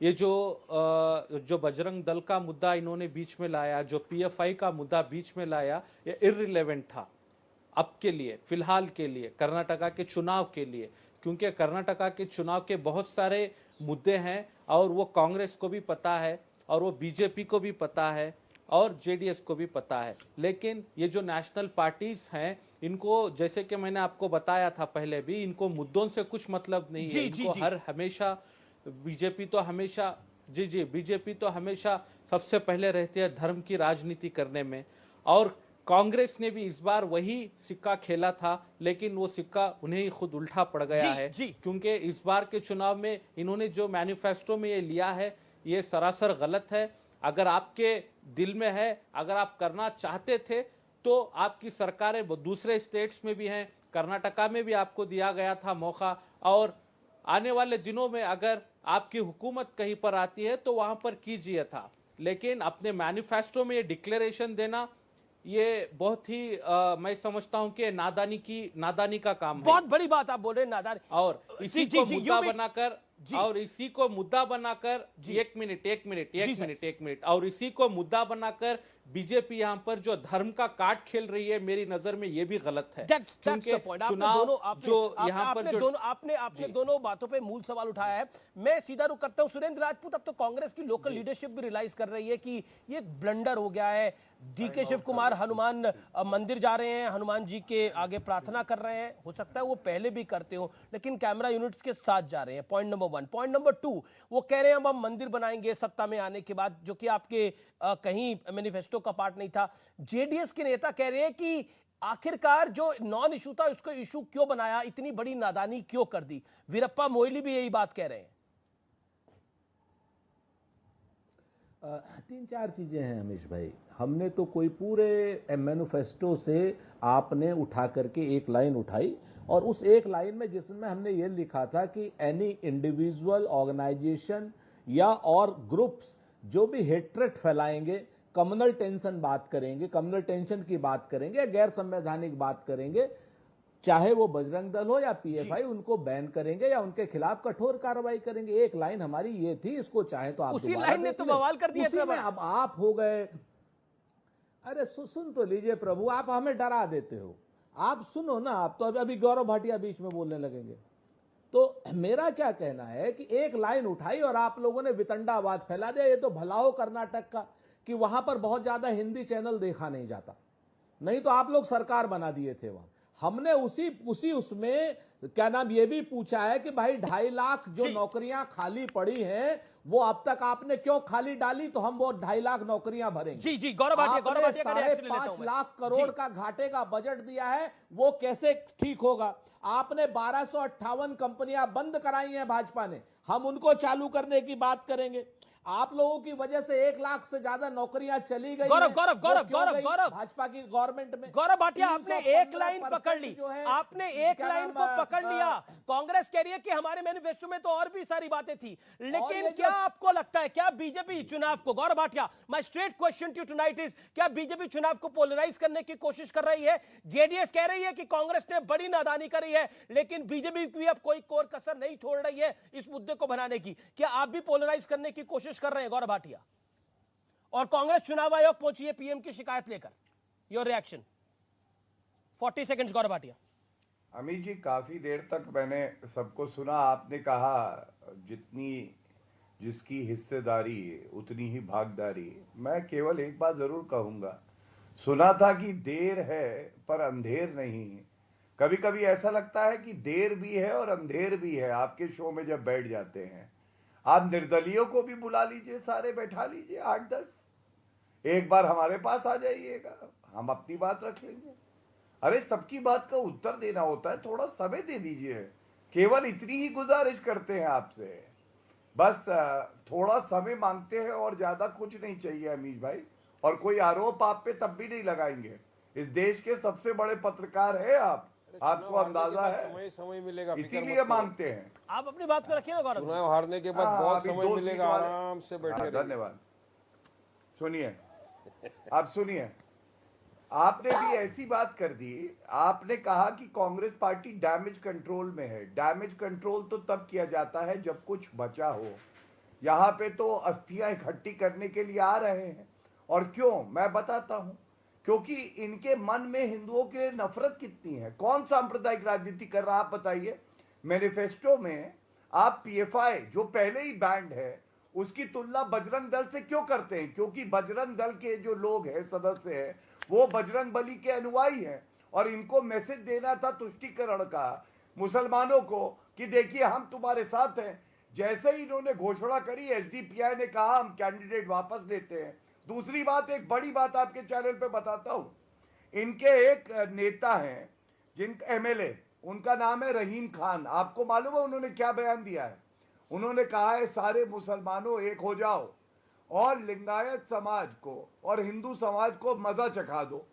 ये जो बजरंग दल का मुद्दा इन्होंने बीच में लाया, जो पीएफआई का मुद्दा बीच में लाया, ये इररिलेवेंट था अब के लिए, फिलहाल के लिए, कर्नाटका के चुनाव के लिए, क्योंकि कर्नाटका के चुनाव के बहुत सारे मुद्दे हैं और वो कांग्रेस को भी पता है और वो बीजेपी को भी पता है और जेडीएस को भी पता है। लेकिन ये जो नेशनल पार्टीज हैं, इनको, जैसे कि मैंने आपको बताया था पहले भी, इनको मुद्दों से कुछ मतलब नहीं है। इनको हमेशा बीजेपी तो हमेशा सबसे पहले रहती है धर्म की राजनीति करने में, और कांग्रेस ने भी इस बार वही सिक्का खेला था, लेकिन वो सिक्का उन्हें ही खुद उल्टा पड़ गया है। क्योंकि इस बार के चुनाव में इन्होंने जो मैनिफेस्टो में ये लिया है, ये सरासर गलत है। अगर आपके दिल में है, अगर आप करना चाहते थे, तो आपकी सरकारें दूसरे स्टेट्स में भी हैं, कर्नाटका में भी आपको दिया गया था मौका, और आने वाले दिनों में अगर आपकी हुकूमत कहीं पर आती है तो वहां पर कीजिए था। लेकिन अपने मैनिफेस्टो में ये डिक्लेरेशन देना, ये बहुत ही मैं समझता हूं कि नादानी का काम है। बहुत बड़ी बात आप बोल रहे हैं, नादानी। और इसी को मुद्दा बनाकर एक मिनट और इसी को मुद्दा बनाकर बीजेपी यहां पर जो धर्म का कार्ड खेल रही है, मेरी नजर में ये भी गलत है। क्योंकि चुनाव जो यहाँ पर जो आपने दोनों बातों पे मूल सवाल उठाया है। मैं सीधा रुख करता हूं सुरेंद्र राजपूत। अब तो कांग्रेस की लोकल लीडरशिप भी रियलाइज कर रही है कि ये ब्लंडर हो गया है। डीके शिव कुमार हनुमान मंदिर जा रहे हैं, हनुमान जी के आगे प्रार्थना कर रहे हैं। हो सकता है वो पहले भी करते हो, लेकिन कैमरा यूनिट्स के साथ जा रहे हैं। Point number 1। पॉइंट नंबर 2, वो कह रहे हैं हम मंदिर बनाएंगे सत्ता में आने के बाद, जो कि आपके कहीं मैनिफेस्टो का पार्ट नहीं था। जेडीएस के नेता कह रहे हैं कि आखिरकार जो नॉन इशू था उसको इशू क्यों बनाया, इतनी बड़ी नादानी क्यों कर दी। वीरप्पा मोइली भी यही बात कह रहे हैं। 3-4 चीजें हैं अमीश भाई। हमने तो कोई पूरे मैनिफेस्टो से आपने उठा करके एक लाइन उठाई, और उस एक लाइन में जिसमें हमने ये लिखा था कि एनी इंडिविजुअल, ऑर्गेनाइजेशन या और ग्रुप्स जो भी हेट्रेट फैलाएंगे, कम्युनल टेंशन बात करेंगे, कम्युनल टेंशन की बात करेंगे, गैर संवैधानिक बात करेंगे, चाहे वो बजरंग दल हो या पीएफआई, उनको बैन करेंगे या उनके खिलाफ कठोर कार्रवाई करेंगे। एक लाइन हमारी ये थी, इसको चाहे तो आप उसी लाइन ने तो बवाल कर दिया। अब आप हो गए, अरे सुन तो लीजिए प्रभु, आप हमें डरा देते हो। आप सुनो ना, आप तो अभी गौरव भाटिया बीच में बोलने लगेंगे। तो मेरा क्या कहना है कि एक लाइन उठाई और आप लोगों ने वितंडावाद फैला दिया। ये तो भला हो कर्नाटक का कि वहां पर बहुत ज्यादा हिंदी चैनल देखा नहीं जाता, नहीं तो आप लोग सरकार बना दिए थे वहां। हमने उसमें क्या नाम ये भी पूछा है कि भाई 2.5 लाख जो नौकरियां खाली पड़ी हैं, वो अब तक आपने क्यों खाली डाली, तो हम वो 2.5 लाख नौकरियां भरेंगे। जी गौरव भाटिया 5.5 लाख करोड़ का घाटे का बजट दिया है, वो कैसे ठीक होगा। आपने 1258 कंपनियां बंद कराई हैं भाजपा ने, हम उनको चालू करने की बात करेंगे। आप लोगों की वजह से 1 लाख से ज्यादा नौकरियां चली गई। गौरव भाजपा की गवर्नमेंट में। गौरव भाटिया, आपने एक लाइन पकड़ ली, आपने एक लाइन को पकड़ लिया। कांग्रेस कह रही है कि हमारे मैनिफेस्टो में तो और भी सारी बातें थी, लेकिन क्या आपको लगता है, क्या बीजेपी चुनाव को, Gaurav Bhatia, my straight question to tonight is, क्या बीजेपी चुनाव को पोलराइज करने की कोशिश कर रही है? जेडीएस कह रही है कि कांग्रेस ने बड़ी नादानी करी है, लेकिन बीजेपी भी अब कोई कोर कसर नहीं छोड़ रही है इस मुद्दे को बनाने की। क्या आप भी पोलराइज करने की कोशिश कर रहे हैं गौरव भाटिया? और कांग्रेस चुनाव आयोग पहुंची है पीएम की शिकायत लेकर, your reaction? 40 seconds Gaurav Bhatia. Amit ji, काफी देर तक मैंने सबको सुना। आपने कहा जिसकी हिस्सेदारी उतनी ही भागदारी। मैं केवल एक बात जरूर कहूंगा, सुना था कि देर है पर अंधेर नहीं। कभी कभी ऐसा लगता है कि देर भी है और अंधेर भी है। आपके शो में जब बैठ जाते हैं, आप निर्दलियों को भी बुला लीजिए, सारे बैठा लीजिए 8-10, एक बार हमारे पास आ जाइएगा, हम अपनी बात रख लेंगे। अरे सबकी बात का उत्तर देना होता है, थोड़ा समय दे दीजिए। केवल इतनी ही गुजारिश करते हैं आपसे, बस थोड़ा समय मांगते हैं और ज्यादा कुछ नहीं चाहिए अमीश भाई। और कोई आरोप आप पे तब भी नहीं लगाएंगे। इस देश के सबसे बड़े पत्रकार है आप, आपको अंदाजा है, समय मिलेगा, इसीलिए मांगते हैं। आप अपनी बात को रखिए ना गौरव। चुनाव हारने के बाद बहुत समय मिलेगा, आराम से बैठे। धन्यवाद। सुनिए, आप सुनिए, आपने भी ऐसी बात कर दी, आपने कहा कि कांग्रेस पार्टी डैमेज कंट्रोल में है। डैमेज कंट्रोल तो तब किया जाता है जब कुछ बचा हो। यहाँ पे तो अस्थियां इकट्ठी करने के लिए आ रहे हैं। और क्यों, मैं बताता हूं। क्योंकि इनके मन में हिंदुओं के नफरत कितनी है। कौन सांप्रदायिक राजनीति कर रहा, आप बताइए। मैनिफेस्टो में आप पीएफआई जो पहले ही बैंड है उसकी तुलना बजरंग दल से क्यों करते हैं? क्योंकि बजरंग दल के जो लोग हैं, सदस्य हैं, वो बजरंग बली के अनुयायी हैं और इनको मैसेज देना था तुष्टीकरण का मुसलमानों को कि देखिए हम तुम्हारे साथ हैं। जैसे ही इन्होंने घोषणा करी, एसडीपीआई ने कहा हम कैंडिडेट वापस लेते हैं। दूसरी बात, एक बड़ी बात आपके चैनल पे बताता हूं। इनके एक नेता हैं जिन एमएलए, उनका नाम है रहीम खान। आपको मालूम है उन्होंने क्या बयान दिया है? उन्होंने कहा है सारे मुसलमानों एक हो जाओ और लिंगायत समाज को और हिंदू समाज को मजा चखा दो।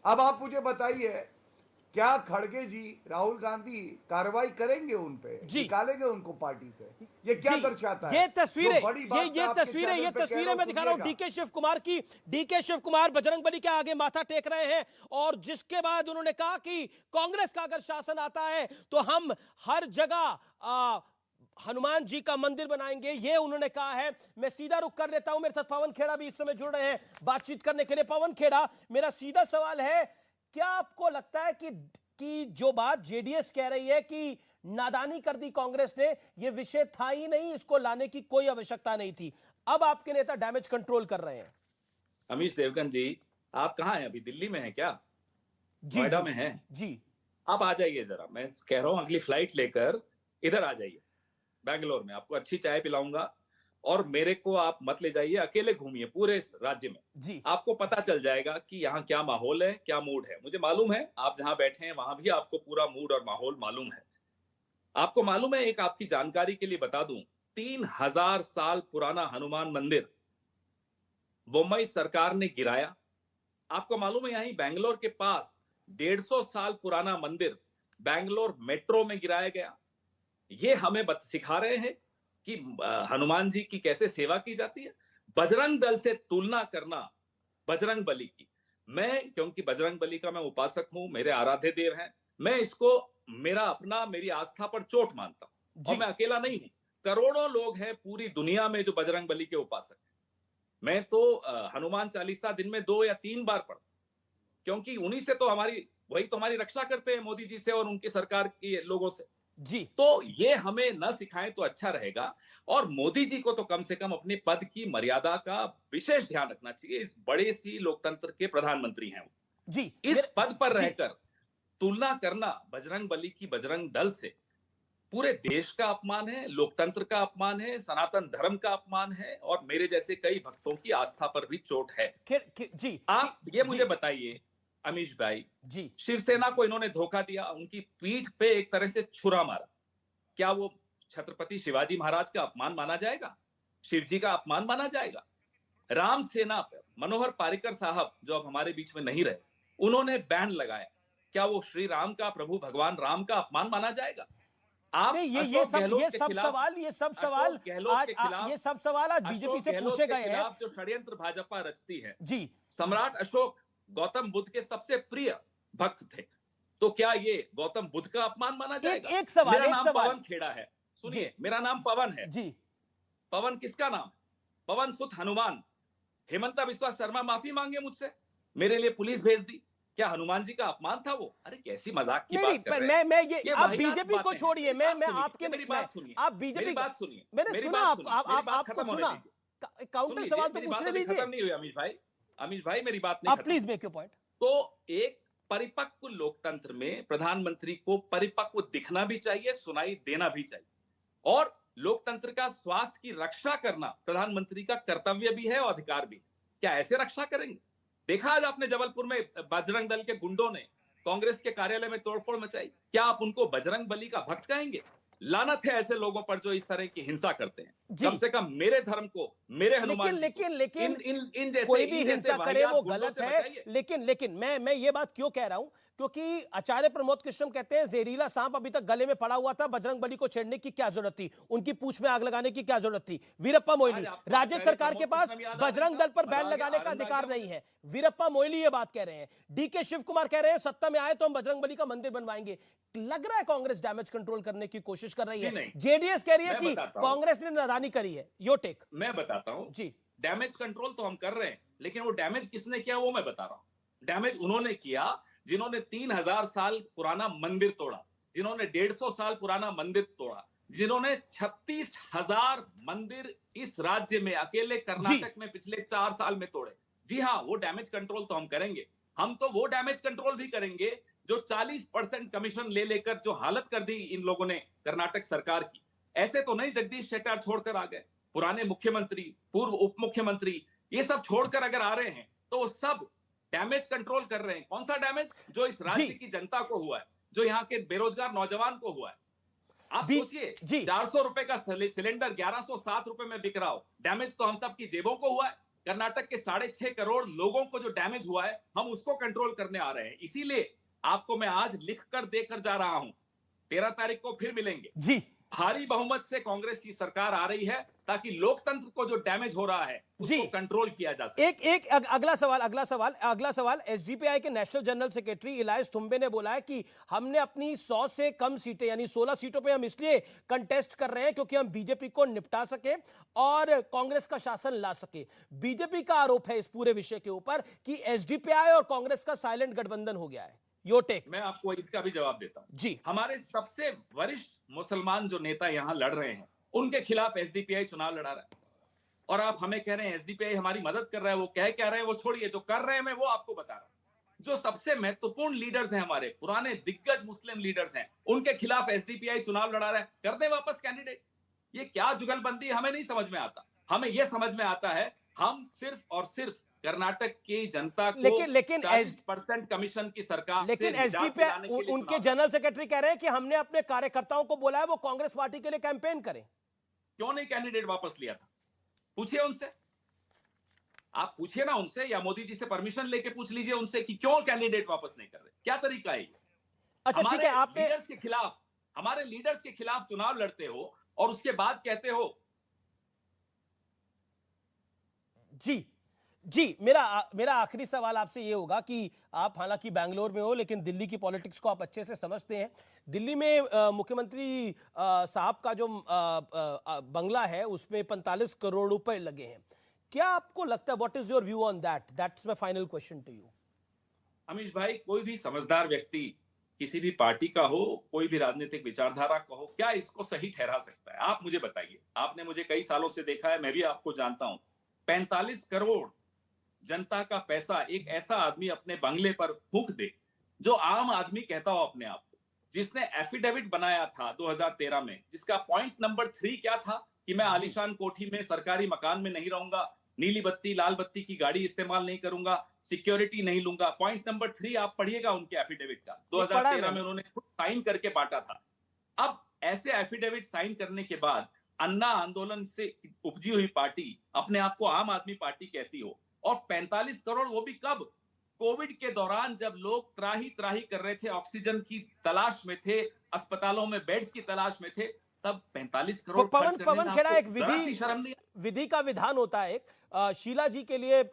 अब आप मुझे बताइए, क्या खड़गे जी, राहुल गांधी कार्रवाई करेंगे उन पे, निकालेंगे उनको पार्टी से? ये क्या दर्शाता है? ये तस्वीरें, ये तस्वीरें मैं दिखा रहा हूं डीके शिव कुमार की। डीके शिव कुमार बजरंग बली के आगे माथा टेक रहे हैं और जिसके बाद उन्होंने कहा कि कांग्रेस का अगर शासन आता है तो हम हर जगह हनुमान जी का मंदिर बनाएंगे, ये उन्होंने कहा है। मैं सीधा रुख कर लेता हूं, मेरे साथ पवन खेड़ा भी इस समय जुड़ रहे हैं बातचीत करने के लिए। पवन खेड़ा, मेरा सीधा सवाल है, क्या आपको लगता है कि जो बात जेडीएस कह रही है कि नादानी कर दी कांग्रेस ने, ये विषय था ही नहीं, इसको लाने की कोई आवश्यकता नहीं थी, अब आपके नेता डैमेज कंट्रोल कर रहे हैं? अमीश देवगन जी, आप कहाँ हैं अभी? दिल्ली में हैं क्या? नोएडा में हैं? जी, आप आ जाइए जरा, मैं कह रहा हूँ अगली फ्लाइट लेकर इधर आ जाइए बैंगलोर में, आपको अच्छी चाय पिलाऊंगा। और मेरे को आप मत ले जाइए, अकेले घूमिए पूरे राज्य में जी। आपको पता चल जाएगा कि यहाँ क्या माहौल है, क्या मूड है। मुझे मालूम है आप जहां बैठे हैं वहां भी आपको पूरा मूड और माहौल मालूम है। आपको मालूम है, एक आपकी जानकारी के लिए बता दूं, 3000 साल पुराना हनुमान मंदिर मुंबई सरकार ने गिराया। आपको मालूम है, यहीं बैंगलोर के पास 150 साल पुराना मंदिर बैंगलोर मेट्रो में गिराया गया। ये हमें सिखा रहे हैं कि हनुमान जी की कैसे सेवा की जाती है। बजरंग दल से तुलना करना बजरंग बली की, मैं क्योंकि बजरंग बली का मैं उपासक हूं, मेरे आराध्य देव हैं, मैं इसको मेरी आस्था पर चोट मानता हूं। और मैं अकेला नहीं हूं, करोड़ों लोग हैं पूरी दुनिया में जो बजरंग बली के उपासक हैं। मैं तो हनुमान चालीसा दिन में 2 या 3 बार पढ़ता, क्योंकि उन्हीं से तो वही तो हमारी रक्षा करते हैं, मोदी जी से और उनकी सरकार के लोगों से जी। तो ये हमें न सिखाएं तो अच्छा रहेगा। और मोदी जी को तो कम से कम अपने पद की मर्यादा का विशेष ध्यान रखना चाहिए। इस बड़े सी लोकतंत्र के प्रधानमंत्री हैं वो जी। इस पद पर रहकर तुलना करना बजरंग बली की, बजरंग दल से पूरे देश का अपमान है, लोकतंत्र का अपमान है, सनातन धर्म का अपमान है और मेरे जैसे कई भक्तों की आस्था पर भी चोट है। जी, आप ये मुझे बताइए अमीश भाई जी, शिवसेना को इन्होंने धोखा दिया, उनकी पीठ पे एक तरह से छुरा मारा, क्या वो छत्रपति शिवाजी महाराज का अपमान माना जाएगा? शिव जी का अपमान माना जाएगा? राम सेना पर मनोहर पारिकर साहब जो अब हमारे बीच में नहीं रहे, उन्होंने बैन लगाया, क्या वो श्री राम का, प्रभु भगवान राम का अपमान माना जाएगा? आप ये सब सवाल आज बीजेपी से पूछे गए हैं। जो षड्यंत्र भाजपा रचती है जी, सम्राट अशोक गौतम बुद्ध के सबसे प्रिय भक्त थे, तो क्या ये गौतम बुद्ध का अपमान माना जाएगा? एक सवाल, मेरा नाम पवन खेड़ा है, सुनिए, मेरा नाम पवन है जी। पवन किसका नाम? पवन सुत हनुमान। हेमंता बिस्वा शर्मा माफी मांगे मुझसे, मेरे लिए पुलिस भेज दी, क्या हनुमान जी का अपमान था वो? अरे कैसी मजाक की बात कर रहे हैं। मैं ये आप बीजेपी को छोड़िए, मैं आपके मेरी बात सुनिए, आप बीजेपी मेरी बात सुनिए, मैंने सुना, आपको सुना, काउंटर सवाल तो पूछने दीजिए। खत्म नहीं हुई अमीश भाई मेरी बात नहीं, प्लीज मेक योर पॉइंट। तो एक परिपक्व लोकतंत्र में प्रधानमंत्री को परिपक्व दिखना भी चाहिए, सुनाई देना भी चाहिए, और लोकतंत्र का स्वास्थ्य की रक्षा करना प्रधानमंत्री का कर्तव्य भी है और अधिकार भी। क्या ऐसे रक्षा करेंगे? देखा आज आपने जबलपुर में बजरंग दल के गुंडों ने कांग्रेस के कार्यालय में तोड़फोड़ मचाई, क्या आप उनको बजरंग बली का भक्त कहेंगे? लानत है ऐसे लोगों पर जो इस तरह की हिंसा करते हैं। जी। कम से कम मेरे धर्म को, मेरे हनुमान जी को, लेकिन इन जैसे कोई भी इन जैसे हिंसा करे वाहियात वो गुंडों गलत से है। बचाइए। लेकिन मैं ये बात क्यों कह रहा हूं, क्योंकि आचार्य प्रमोद कृष्णम कहते हैं जहरीला सांप अभी तक गले में पड़ा हुआ था, बजरंगबली को छेड़ने की क्या जरूरत थी, उनकी पूंछ में आग लगाने की क्या जरूरत थी। वीरप्पा मोइली, राज्य सरकार के पास बजरंग दल पर बैन लगाने का अधिकार नहीं है। वीरप्पा मोइली ये बात कह रहे हैं। डीके शिव कुमार कह रहे हैं सत्ता में आए तो हम बजरंगबली का मंदिर बनवाएंगे। लग रहा है कांग्रेस डैमेज कंट्रोल करने की कोशिश कर रही है। जेडीएस कह रही है कि कांग्रेस ने नादानी करी है। Your take. मैं बताता हूं जी। डैमेज कंट्रोल तो हम कर रहे हैं, लेकिन वो डैमेज किसने किया वो मैं बता रहा हूं। डैमेज उन्होंने किया जिन्होंने 3000 साल पुराना मंदिर तोड़ा, जिन्होंने 150 साल पुराना मंदिर तोड़ा, जिन्होंने 36,000 मंदिर इस राज्य में अकेले कर्नाटक में पिछले 4 साल में तोड़े। जी हाँ, वो डैमेज कंट्रोल तो हम करेंगे। हम तो वो डैमेज कंट्रोल भी करेंगे जो 40% कमीशन ले लेकर जो हालत कर दी इन लोगों ने कर्नाटक सरकार की। ऐसे तो नहीं जगदीश शेट्टार छोड़कर आ गए, पुराने मुख्यमंत्री, पूर्व उप मुख्यमंत्री, ये सब छोड़कर अगर आ रहे हैं तो वो सब डैमेज कंट्रोल कर रहे हैं। कौन सा डैमेज? जो इस राज्य की जनता को हुआ है, जो यहाँ के बेरोजगार नौजवान को हुआ है। आप सोचिए 400 रुपए का सिलेंडर 1107 रुपए में बिक रहा हो, डैमेज तो हम सब की जेबों को हुआ है। कर्नाटक के 6.5 करोड़ लोगों को जो डैमेज हुआ है, हम उसको कंट्रोल करने आ रहे हैं। इसीलिए आपको मैं आज लिख कर देकर जा रहा हूं, 13 तारीख को फिर मिलेंगे जी। भारी बहुमत से कांग्रेस की सरकार आ रही है ताकि लोकतंत्र को जो डैमेज हो रहा है उसको कंट्रोल किया जा सके। अगला सवाल एसडीपीआई के नेशनल जनरल सेक्रेटरी इलायस थुम्बे ने बोला है कि हमने अपनी 100 से कम सीटें यानी 16 सीटों पे हम इसलिए कंटेस्ट कर रहे हैं क्योंकि हम बीजेपी को निपटा सके और कांग्रेस का शासन ला सके। बीजेपी का आरोप है इस पूरे विषय के ऊपर कि एसडीपीआई और कांग्रेस का साइलेंट गठबंधन हो गया है। Your take. मैं आपको इसका भी जवाब देता हूं जी। हमारे सबसे वरिष्ठ मुसलमान जो नेता यहां लड़ रहे हैं, उनके खिलाफ एसडीपीआई चुनाव लड़ा रहा है और आप हमें कह रहे हैं एसडीपीआई हमारी मदद कर रहा है। वो कह रहे हैं वो छोड़िए, जो कर रहे हैं मैं वो आपको बता रहा हूं। जो सबसे महत्वपूर्ण लीडर्स हैं, हमारे पुराने दिग्गज मुस्लिम लीडर्स हैं, उनके खिलाफ एसडीपीआई चुनाव लड़ा रहा है। कर दे वापस कैंडिडेट्स। ये क्या जुगलबंदी हमें नहीं समझ में आता। हमें यह समझ में आता है हम सिर्फ और सिर्फ कर्नाटक की जनता को लेकिन 40% कमीशन की सरकार, लेकिन एसडीपीआई उनके जनरल सेक्रेटरी कह रहे हैं कि हमने अपने कार्यकर्ताओं को बोला है वो कांग्रेस पार्टी के लिए कैंपेन करें। क्यों नहीं कैंडिडेट वापस लिया था? पूछिए उनसे, आप पूछिए ना उनसे, या मोदी जी से परमिशन लेके पूछ लीजिए उनसे कि क्यों कैंडिडेट वापस नहीं कर रहे। क्या तरीका है ये? अच्छा ठीक है, आपने हमारे लीडर्स के खिलाफ चुनाव लड़ते हो और उसके बाद कहते हो। जी मेरा आखिरी सवाल आपसे ये होगा कि आप हालांकि बैंगलोर में हो लेकिन दिल्ली की पॉलिटिक्स को आप अच्छे से समझते हैं। दिल्ली में मुख्यमंत्री साहब का जो बंगला है उसमें 45 करोड़ रुपए लगे हैं। क्या आपको लगता है, what is your view on that? That's my final question to you. Amish भाई, कोई भी समझदार व्यक्ति किसी भी पार्टी का हो, कोई भी राजनीतिक विचारधारा का हो, क्या इसको सही ठहरा सकता है? आप मुझे बताइए। आपने मुझे कई सालों से देखा है, मैं भी आपको जानता हूं। 45 करोड़ जनता का पैसा एक ऐसा आदमी अपने बंगले पर फूंक दे जो आम आदमी कहता हो अपने आप को, जिसने एफिडेविट बनाया था 2013 में, जिसका पॉइंट नंबर 3 क्या था कि मैं आलीशान कोठी में सरकारी मकान में नहीं रहूंगा, नीली बत्ती लाल बत्ती की गाड़ी इस्तेमाल नहीं करूंगा, सिक्योरिटी नहीं लूंगा। पॉइंट नंबर 3 आप पढ़िएगा उनके एफिडेविट का, 2013 में उन्होंने खुद साइन करके बांटा था। अब ऐसे एफिडेविट साइन करने के बाद अन्ना आंदोलन से उपजी हुई पार्टी अपने आप को आम आदमी पार्टी कहती हो, और 45 करोड़ वो भी कब? कोविड के दौरान जब लोग त्राही त्राही कर रहे थे, ऑक्सीजन की तलाश में थे, अस्पतालों में बेड्स की तलाश में थे, तब 45 करोड़ पवन खेड़ा, एक शर्म नहीं? विधि का विधान होता है। शीला जी के लिए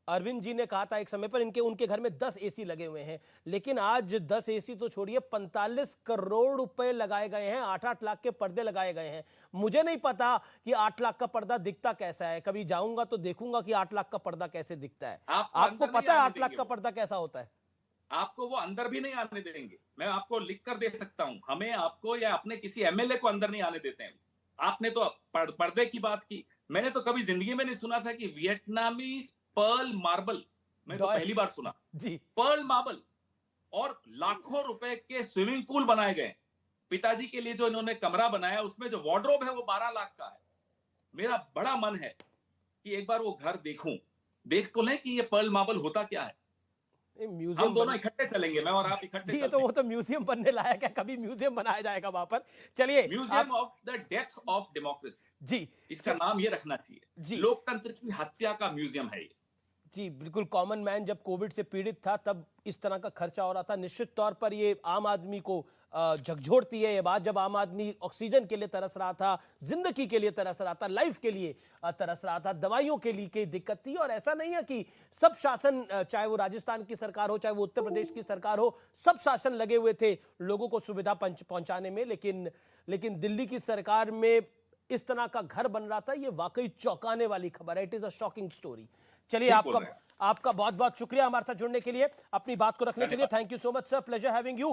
अरविंद जी ने कहा था एक समय पर उनके घर में 10 एसी लगे हुए हैं, लेकिन आज 10 एसी तो छोड़िए, 45 करोड़ रुपए लगाए गए हैं, 8-8 लाख के पर्दे लगाए गए हैं। मुझे नहीं पता कि 8 लाख का पर्दा दिखता कैसा है, कभी जाऊंगा तो देखूंगा कि 8 लाख का पर्दा कैसे दिखता है। आपको पता है 8 लाख का पर्दा कैसा होता है? आपको वो अंदर भी नहीं आने देंगे। मैं आपको लिख कर दे सकता हूं, हमें आपको या अपने किसी एमएलए को अंदर नहीं आने देते हैं। आपने तो पर्दे की बात की, मैंने तो कभी जिंदगी में नहीं सुना था कि वियतनामीज पर्ल मार्बल, मैं तो पहली बार सुना जी। पर्ल मार्बल, और लाखों रुपए के स्विमिंग पूल बनाए गए। पिताजी के लिए जो इन्होंने कमरा बनाया उसमें जो वार्डरोब है वो 12 लाख का है। मेरा बड़ा मन है कि एक बार वो घर देखूं, देख तो लें कि ये पर्ल मार्बल होता क्या है। म्यूजियम हम दोनों इकट्ठे चलेंगे, मैं और आप इकट्ठे जी, ये तो चलते वो तो म्यूजियम बनने लायक है, कभी म्यूजियम बनाया जाएगा वहां पर। चलिए museum of the death of democracy, जी इसका नाम ये रखना चाहिए। जी। लोकतंत्र की हत्या का म्यूजियम है ये। जी बिल्कुल, कॉमन मैन जब कोविड से पीड़ित था तब इस तरह का खर्चा हो रहा था। निश्चित तौर पर ये आम आदमी को झकझोरती है ये बात, जब आम आदमी ऑक्सीजन के लिए तरस रहा था, जिंदगी के लिए तरस रहा था, लाइफ के लिए तरस रहा था, दवाइयों के लिए की दिक्कत थी। और ऐसा नहीं है कि सब शासन, चाहे वो राजस्थान की सरकार हो, चाहे वो उत्तर प्रदेश की सरकार हो, सब शासन लगे हुए थे लोगों को सुविधा पहुंचाने में, लेकिन दिल्ली की सरकार में इस तरह का घर बन रहा था। ये वाकई चौंकाने वाली खबर है। It is a shocking story. चलिए आपका बहुत बहुत शुक्रिया हमारे साथ जुड़ने के लिए, अपनी बात को रखने के लिए। Thank you so much sir, pleasure having you.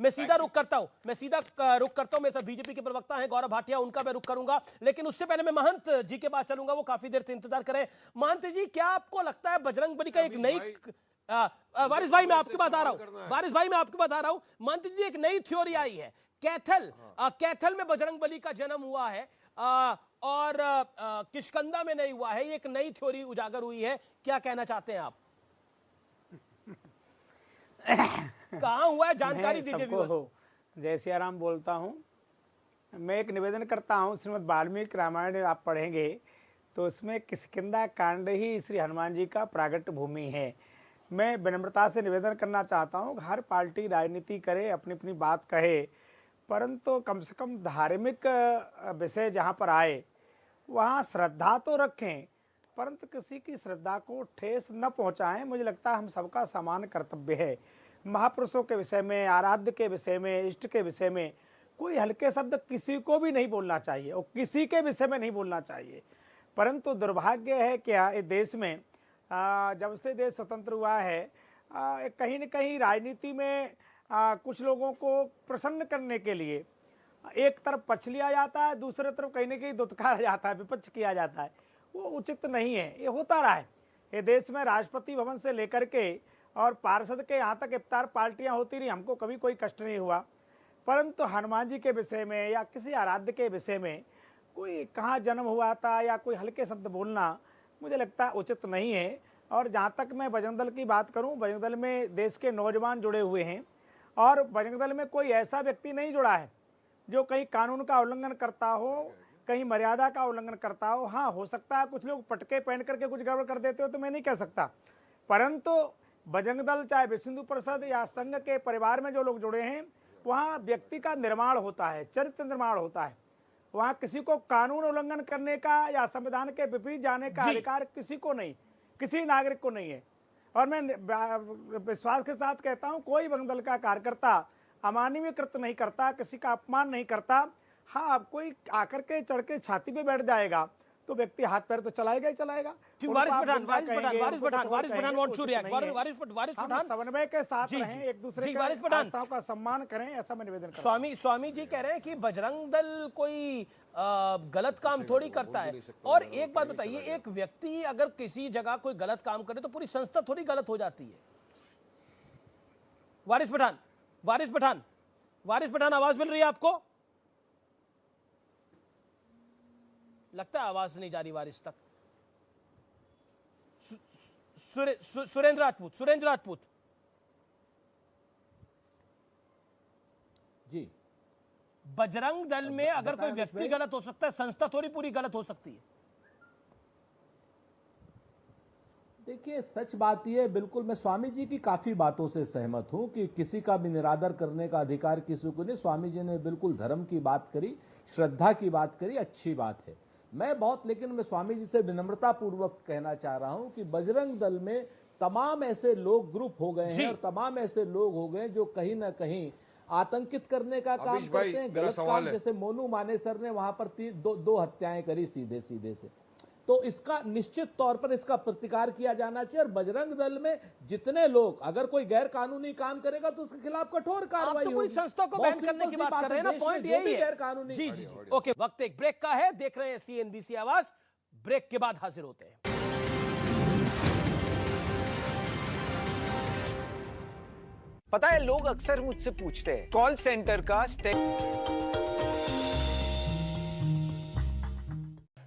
मैं सीधा रुख करता हूं मेरे साथ बीजेपी के प्रवक्ता हैं गौरव भाटिया, उनका मैं रुख करूंगा, लेकिन उससे पहले मैं महंत जी के पास चलूंगा, वो काफी देर से इंतजार करें। महंत जी, क्या आपको लगता है बजरंग बली का एक नई वारिस भाई मैं आपके पास आ रहा हूं। महंत जी, एक नई थ्योरी आई है, कैथल में बजरंग बली का जन्म हुआ है और किष्किंधा में नहीं हुआ है। ये एक नई थ्योरी उजागर हुई है, क्या कहना चाहते हैं आप? कहां हुआ है, जानकारी दीजिए व्यूअर्स को। जय सिया राम बोलता हूं। मैं एक निवेदन करता हूं, श्रीमद् वाल्मीकि रामायण आप पढ़ेंगे तो उसमें किष्किंधा कांड ही श्री हनुमान जी का प्रागट्य भूमि है। मैं विनम्रता से निवेदन करना चाहता हूं, हर पार्टी राजनीति करे, अपनी अपनी बात कहे, परंतु कम से कम धार्मिक विषय जहाँ पर आए वहाँ श्रद्धा तो रखें, परंतु किसी की श्रद्धा को ठेस न पहुँचाएं। मुझे लगता है हम सबका समान कर्तव्य है। महापुरुषों के विषय में, आराध्य के विषय में, इष्ट के विषय में कोई हल्के शब्द किसी को भी नहीं बोलना चाहिए और किसी के विषय में नहीं बोलना चाहिए। परंतु दुर्भाग्य है क्या, इस देश में जब से देश स्वतंत्र हुआ है, कहीं न कहीं राजनीति में कुछ लोगों को प्रसन्न करने के लिए एक तरफ पक्ष लिया जाता है, दूसरे तरफ कहीं न कहीं दुत्कारा जाता है, विपक्ष किया जाता है। वो उचित नहीं है। ये होता रहा है। ये देश में राष्ट्रपति भवन से लेकर के और पार्षद के यहाँ तक इफ्तार पार्टियाँ होती रही, हमको कभी कोई कष्ट नहीं हुआ। परंतु हनुमान जी के विषय में या किसी आराध्य के विषय में कोई कहाँ जन्म हुआ था या कोई हल्के शब्द बोलना मुझे लगता है उचित नहीं है। और जहाँ तक मैं बजरंग दल की बात करूँ, बजरंग दल में देश के नौजवान जुड़े हुए हैं और बजरंग दल में कोई ऐसा व्यक्ति नहीं जुड़ा है जो कहीं कानून का उल्लंघन करता हो, कहीं मर्यादा का उल्लंघन करता हो। हाँ, हो सकता है कुछ लोग पटके पहन करके कुछ गड़बड़ कर देते हो, तो मैं नहीं कह सकता, परंतु बजरंग दल चाहे विश्व हिंदू परिषद या संघ के परिवार में जो लोग जुड़े हैं, वहाँ व्यक्ति का निर्माण होता है, चरित्र निर्माण होता है। वहाँ किसी को कानून उल्लंघन करने का या संविधान के विपरीत जाने का अधिकार किसी को नहीं, किसी नागरिक को नहीं है। और मैं विश्वास के साथ कहता हूँ, कोई बजरंग दल का कार्यकर्ता अमानवीय कृत्य नहीं करता, किसी का अपमान नहीं करता। हाँ, अब कोई आकर के चढ़ के छाती पे बैठ जाएगा तो व्यक्ति हाथ पैर तो चलाएगा ही चलाएगा। वारिस पठान वांट्स टू रिएक्ट। वारिस पठान, समन्वय के साथ रहें, एक दूसरे के आस्थाओं का सम्मान करें, ऐसा मैं निवेदन करता हूं। स्वामी जी कह रहे हैं कि बजरंग दल कोई गलत काम थोड़ी करता है। और एक बात बताइए, एक व्यक्ति अगर किसी जगह कोई गलत काम करे तो पूरी संस्था थोड़ी गलत हो जाती है। वारिस पठान आवाज मिल रही है आपको? लगता है आवाज नहीं जा रही वारिस तक। सुरेंद्र राजपूत जी, बजरंग दल में अगर कोई व्यक्ति गलत हो सकता है, संस्था थोड़ी पूरी गलत हो सकती है। देखिए, सच बात यह है, बिल्कुल मैं स्वामी जी की काफी बातों से सहमत हूं कि किसी का भी निरादर करने का अधिकार किसी को नहीं। स्वामी जी ने बिल्कुल धर्म की बात करी, श्रद्धा की बात करी, अच्छी बात है। लेकिन मैं स्वामी जी से विनम्रता पूर्वक कहना चाह रहा हूं कि बजरंग दल में तमाम ऐसे लोग ग्रुप हो गए हैं और तमाम ऐसे लोग हो गए जो कहीं ना कहीं आतंकित करने का काम करते हैं, गलत काम। जैसे मोनू मानेसर ने वहां पर दो हत्याएं करी सीधे से, तो इसका निश्चित तौर पर इसका प्रतिकार किया जाना चाहिए। और बजरंग दल में जितने लोग अगर कोई गैर कानूनी काम करेगा तो उसके खिलाफ कठोर कार्रवाई होगी। पूरी संस्था को बैन करने की बात कर रहे हैं ना, पॉइंट यही है। गैर कानूनी जी। ओके, वक्त एक ब्रेक का है, देख रहे हैं CNBC आवाज। ब्रेक के बाद हाजिर होते हैं। पता है, लोग अक्सर मुझसे पूछते हैं कॉल सेंटर का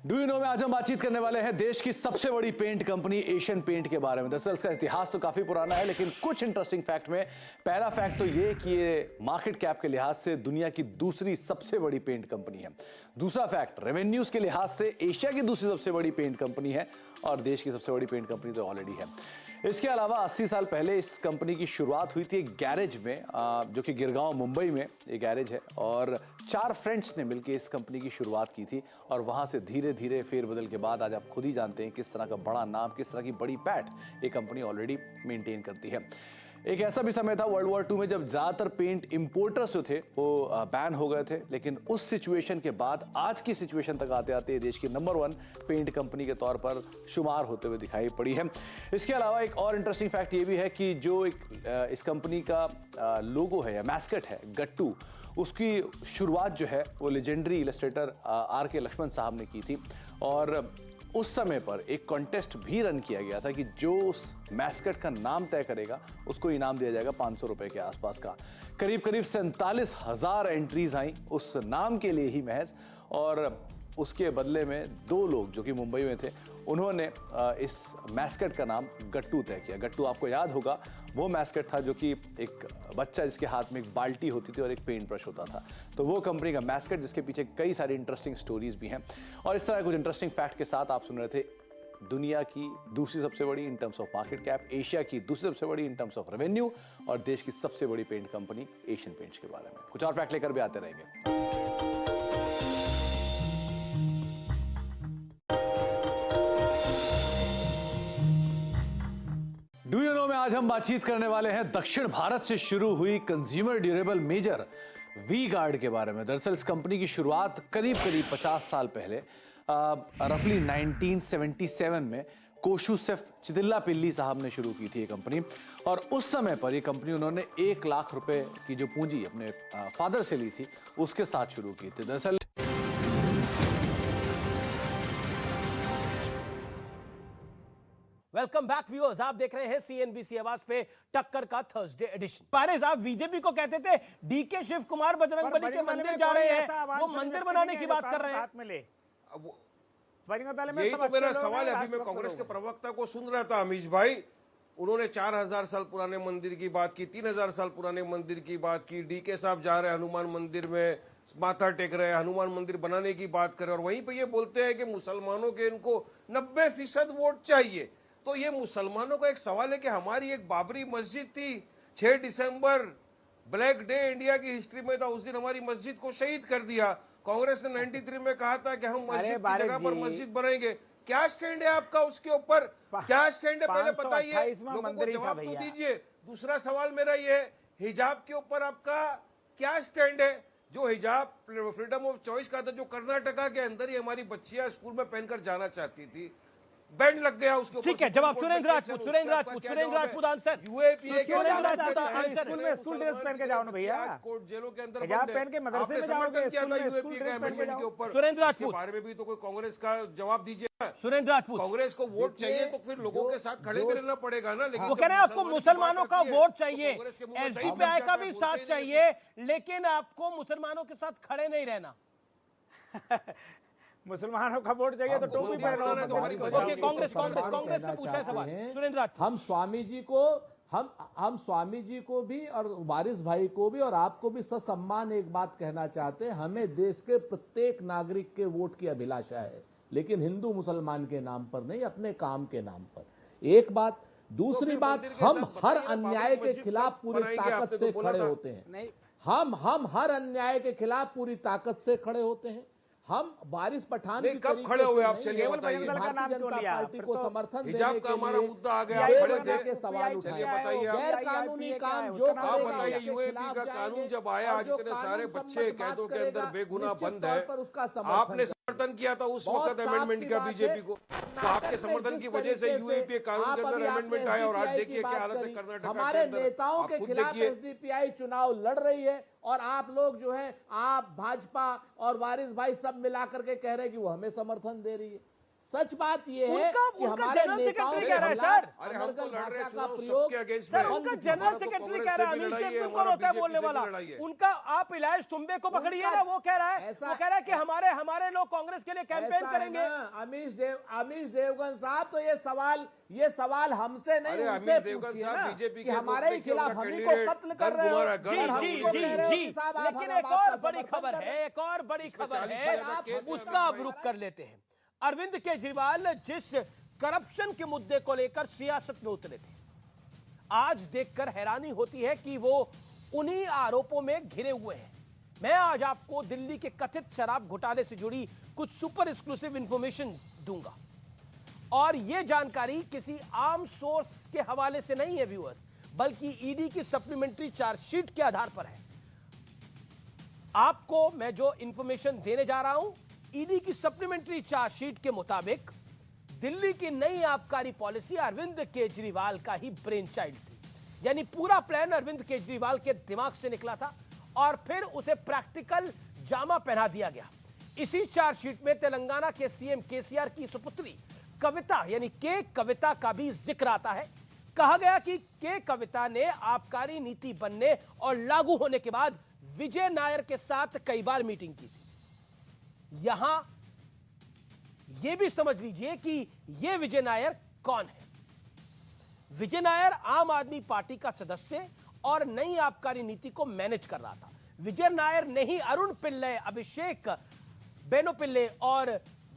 डू यू नो में आज हम बातचीत करने वाले हैं देश की सबसे बड़ी पेंट कंपनी एशियन पेंट के बारे में। दरअसल इसका इतिहास तो काफी पुराना है, लेकिन कुछ इंटरेस्टिंग फैक्ट में पहला फैक्ट तो ये कि ये मार्केट कैप के लिहाज से दुनिया की दूसरी सबसे बड़ी पेंट कंपनी है। दूसरा फैक्ट, रेवेन्यूज के लिहाज से एशिया की दूसरी सबसे बड़ी पेंट कंपनी है और देश की सबसे बड़ी पेंट कंपनी तो ऑलरेडी है। इसके अलावा 80 साल पहले इस कंपनी की शुरुआत हुई थी एक गैरेज में, जो कि गिरगांव मुंबई में एक गैरेज है, और 4 फ्रेंड्स ने मिलकर इस कंपनी की शुरुआत की थी और वहां से धीरे धीरे फेरबदल के बाद आज आप खुद ही जानते हैं किस तरह का बड़ा नाम, किस तरह की बड़ी पैठ ये कंपनी ऑलरेडी मेंटेन करती है। एक ऐसा भी समय था वर्ल्ड वॉर 2 में जब ज्यादातर पेंट इंपोर्टर्स जो थे वो बैन हो गए थे, लेकिन उस सिचुएशन के बाद आज की सिचुएशन तक आते आते देश की नंबर 1 पेंट कंपनी के तौर पर शुमार होते हुए दिखाई पड़ी है। इसके अलावा एक और इंटरेस्टिंग फैक्ट ये भी है कि जो इस कंपनी का लोगो है या मैस्कट है गट्टू, उसकी शुरुआत जो है वो लेजेंडरी इलस्ट्रेटर R.K. लक्ष्मण साहब ने की थी और उस समय पर एक कॉन्टेस्ट भी रन किया गया था कि जो उस मैस्कट का नाम तय करेगा उसको इनाम दिया जाएगा 500 रुपए के आसपास का। करीब करीब 47,000 एंट्रीज आई उस नाम के लिए ही महज, और उसके बदले में 2 लोग जो कि मुंबई में थे उन्होंने इस मैस्कट का नाम गट्टू तय किया। गट्टू आपको याद होगा वो मैस्कट था जो कि एक बच्चा जिसके हाथ में एक बाल्टी होती थी और एक पेंट ब्रश होता था, तो वो कंपनी का मैस्कट जिसके पीछे कई सारी इंटरेस्टिंग स्टोरीज भी हैं। और इस तरह कुछ इंटरेस्टिंग फैक्ट के साथ आप सुन रहे थे दुनिया की दूसरी सबसे बड़ी in terms of market cap, Asia की दूसरी सबसे बड़ी इन टर्म्स ऑफ रेवेन्यू और देश की सबसे बड़ी पेंट कंपनी एशियन पेंट्स के बारे में। कुछ और फैक्ट लेकर भी आते रहेंगे। डू यू नो में आज हम बातचीत करने वाले हैं दक्षिण भारत से शुरू हुई consumer durable major V Guard के बारे में। दरअसल इस कंपनी की शुरुआत करीब 50 साल पहले रफली 1977 में कोशुसेफ चिदिल्लापिल्ली साहब ने शुरू की थी ये कंपनी, और उस समय पर ये कंपनी उन्होंने 1 लाख रुपए की जो पूंजी अपने फादर से ली थी उसके साथ शुरू की थी। दरअसल वेलकम बैक व्यूअर्स, आप देख रहे हैं CNBC आवाज पे टक्कर का थर्सडे एडिशन। पारे साहब बीजेपी को कहते थे डीके शिव कुमार बजरंगबली के मंदिर जा रहे हैं, वो मंदिर बनाने की बात कर रहे हैं। यही तो मेरा सवाल है। अभी मैं कांग्रेस के प्रवक्ता को सुन रहा था अमीश भाई, उन्होंने 4000 साल पुराने मंदिर की बात की, 3000 साल पुराने मंदिर की बात की, डीके साहब जा रहे हैं हनुमान मंदिर में माथा टेक रहे हैं, हनुमान मंदिर बनाने की बात कर रहे हैं, और वहीं पे ये बोलते हैं कि मुसलमानों के इनको 90% वोट चाहिए। तो ये मुसलमानों का एक सवाल है कि हमारी एक बाबरी मस्जिद थी, 6 दिसंबर ब्लैक डे इंडिया की हिस्ट्री में था, उस दिन हमारी मस्जिद को शहीद कर दिया। कांग्रेस ने 93 में कहा था कि हम मस्जिद की जगह पर मस्जिद बनाएंगे। क्या स्टैंड है आपका उसके ऊपर, क्या स्टैंड है पहले बताइए, लोगों को जवाब तो दीजिए। दूसरा सवाल मेरा ये है, हिजाब के ऊपर आपका क्या स्टैंड है? जो हिजाब फ्रीडम ऑफ चॉइस का था, जो कर्नाटका के अंदर ही हमारी बच्चियां स्कूल में पहनकर जाना चाहती थी, बैंड लग गया उसके ऊपर। ठीक है, जवाब Surendra Rajput answer. School dress पहन के जाओ ना भैया, कोर्ट जेलों के अंदर हिजाब पहन के मदरसे में समर्थन किया था यूएपी के अमेंडमेंट के ऊपर। सुरेंद्र राजपूत बारे में भी तो कोई कांग्रेस का जवाब दीजिए। सुरेंद्र राजपूत, कांग्रेस को वोट चाहिए तो फिर लोगों के साथ खड़े भी रहना पड़ेगा ना। लेकिन वो कह रहे हैं आपको मुसलमानों का वोट चाहिए, एसडीपीआई का भी साथ चाहिए, लेकिन आपको मुसलमानों के साथ खड़े नहीं रहना। मुसलमानों का वोट चाहिए तो टोपी पहनो। कांग्रेस से पूछा है सवाल सुरेंद्र राजपूत। हम स्वामी जी को भी और वारिस भाई को भी और आपको भी ससम्मान एक बात कहना चाहते हैं, हमें देश के प्रत्येक नागरिक के वोट की अभिलाषा है, लेकिन हिंदू मुसलमान के नाम पर नहीं, अपने काम के नाम पर। एक बात, दूसरी बात, हम हर अन्याय के खिलाफ पूरी ताकत से खड़े होते हैं। हम हर अन्याय के खिलाफ पूरी ताकत से खड़े होते हैं। हम वारिस पठान की कब खड़े हुए आप? चलिए बताइए। भारतीय जनता पार्टी को समर्थन देने हिजाब का हमारा मुद्दा आ गया, खड़े थे, सवाल उठाए। बताइए गैर कानूनी काम जो आप बताइए। यूएपी का कानून जब आया, आज इतने सारे बच्चे कैदों के अंदर बेगुनाह बंद है, आपने समर्थन किया था उस वक्त अमेंडमेंट का बीजेपी को, तो आपके समर्थन की वजह से यूएपी कानून के अंदर अमेंडमेंट आया, और आज देखिए क्या हालत है कर्नाटक के हमारे अंदर। नेताओं के खिलाफ एसडीपीआई चुनाव लड़ रही है, और आप लोग जो है, आप भाजपा और वारिस भाई सब मिला करके कह रहे हैं कि वो हमें समर्थन दे रही है। सच बात ये है कि उनका हमारे जनरल नेताओं सेक्रेटरी के कह रहा है खिलाफ सर। अरे हम तो अनर्गल लड़ रहे भाषा का चुनाव प्रयोग सबके अगेंस्ट सर में। उनका जनरल सेक्रेटरी कह रहा है, अमीश देव कौन होता है बोलने वाला? उनका आप इलाज तुम्बे को पकड़िए ना, वो कह रहा है, वो कह रहा है कि हमारे लोग कांग्रेस के लिए कैंपेन करेंगे। अमीश देवगन साहब, तो ये सवाल हमसे नहीं, अरे उनसे अमीश देवगन पूछिए साहब ना बीजेपी कि के हमारे ही खिलाफ हम ही को कत्ल कर रहे हो। लेकिन एक और बड़ी खबर है, एक और बड़ी खबर है, उसका अब रुख कर लेते हैं। अरविंद केजरीवाल जिस करप्शन के मुद्दे को लेकर सियासत में उतरे थे, आज देखकर हैरानी होती है कि वो उन्हीं आरोपों में घिरे हुए हैं। मैं आज आपको दिल्ली के कथित शराब घोटाले से जुड़ी कुछ सुपर एक्सक्लूसिव इंफॉर्मेशन दूंगा, और यह जानकारी किसी आम सोर्स के हवाले से नहीं है व्यूअर्स, बल्कि ईडी की सप्लीमेंट्री चार्जशीट के आधार पर है। आपको मैं जो इंफॉर्मेशन देने जा रहा हूं, ईडी की सप्लीमेंट्री चार्जशीट के मुताबिक दिल्ली की नई आबकारी पॉलिसी अरविंद केजरीवाल का ही ब्रेन चाइल्ड थी। यानी पूरा प्लान अरविंद केजरीवाल के दिमाग से निकला था और फिर उसे प्रैक्टिकल जामा पहना दिया गया। इसी चार्जशीट में तेलंगाना के सीएम केसीआर की सुपुत्री कविता यानी के कविता का भी जिक्र आता है। कहा गया कि के कविता ने आबकारी नीति बनने और लागू होने के बाद विजय नायर के साथ कई बार मीटिंग की थी। यहां यह भी समझ लीजिए कि यह विजय नायर कौन है। विजय नायर आम आदमी पार्टी का सदस्य और नई आबकारी नीति को मैनेज कर रहा था। विजय नायर ने ही अरुण पिल्ले, अभिषेक बेनो पिल्ले और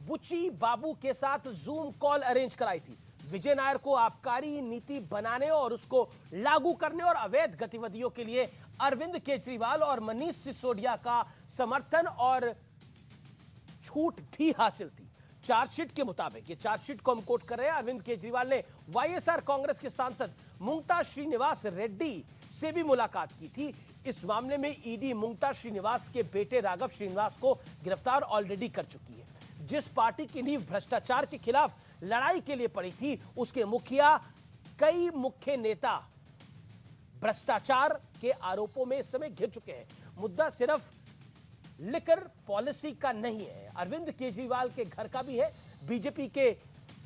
बुची बाबू के साथ जूम कॉल अरेंज कराई थी। विजय नायर को आबकारी नीति बनाने और उसको लागू करने और अवैध गतिविधियों के लिए अरविंद केजरीवाल और मनीष सिसोदिया का समर्थन और छूट भी हासिल थी। चार्जशीट के मुताबिक, ये चार्जशीट को हम कोट कर रहे हैं, अरविंद केजरीवाल ने वाईएसआर कांग्रेस के सांसद मुंगता श्रीनिवास रेड्डी से भी मुलाकात की थी। इस मामले में ईडी मुंगता श्रीनिवास के बेटे राघव श्रीनिवास को गिरफ्तार ऑलरेडी कर चुकी है। जिस पार्टी की नींव भ्रष्टाचार के खिलाफ लड़ाई के लिए पड़ी थी, उसके मुखिया कई मुख्य नेता भ्रष्टाचार के आरोपों में इस समय घिर चुके हैं। मुद्दा सिर्फ लिकर पॉलिसी का नहीं है, अरविंद केजरीवाल के घर का भी है। बीजेपी के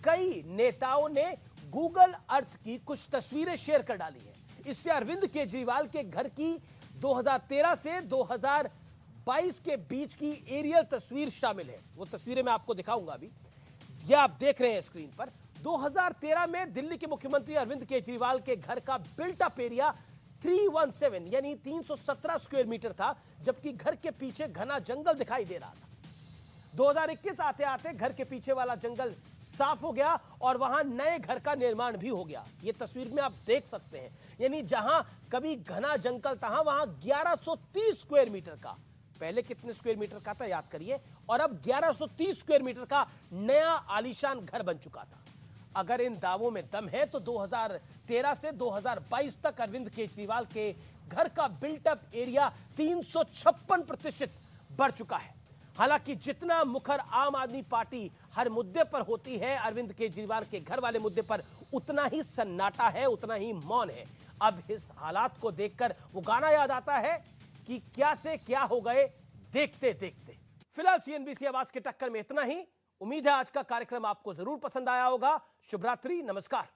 कई नेताओं ने गूगल अर्थ की कुछ तस्वीरें शेयर कर डाली है। इससे अरविंद केजरीवाल के घर की 2013 से 2022 के बीच की एरियल तस्वीर शामिल है। वो तस्वीरें मैं आपको दिखाऊंगा अभी, यह आप देख रहे हैं स्क्रीन पर। 2013 में दिल्ली के मुख्यमंत्री अरविंद केजरीवाल के घर का बिल्ट अप एरिया 317 यानी 317 स्क्वायर मीटर था, जबकि घर के पीछे घना जंगल दिखाई दे रहा था। 2021 आते आते घर के पीछे वाला जंगल साफ हो गया और वहां नए घर का निर्माण भी हो गया। ये तस्वीर में आप देख सकते हैं, यानी जहां कभी घना जंगल था वहां 1130 स्क्वायर मीटर का, पहले कितने स्क्वायर मीटर का था याद करिए, और अब 1130 स्क्वायर मीटर का नया आलीशान घर बन चुका था। अगर इन दावों में दम है तो 2013 से 2022 तक अरविंद केजरीवाल के घर का बिल्टअप एरिया 356% बढ़ चुका है। हालांकि जितना मुखर आम आदमी पार्टी हर मुद्दे पर होती है, अरविंद केजरीवाल के घर वाले मुद्दे पर उतना ही सन्नाटा है, उतना ही मौन है। अब इस हालात को देखकर वो गाना याद आता है कि क्या से क्या हो गए देखते देखते। फिलहाल सीएनबीसी आवाज के टक्कर में इतना ही। उम्मीद है आज का कार्यक्रम आपको जरूर पसंद आया होगा। शुभ रात्रि, नमस्कार।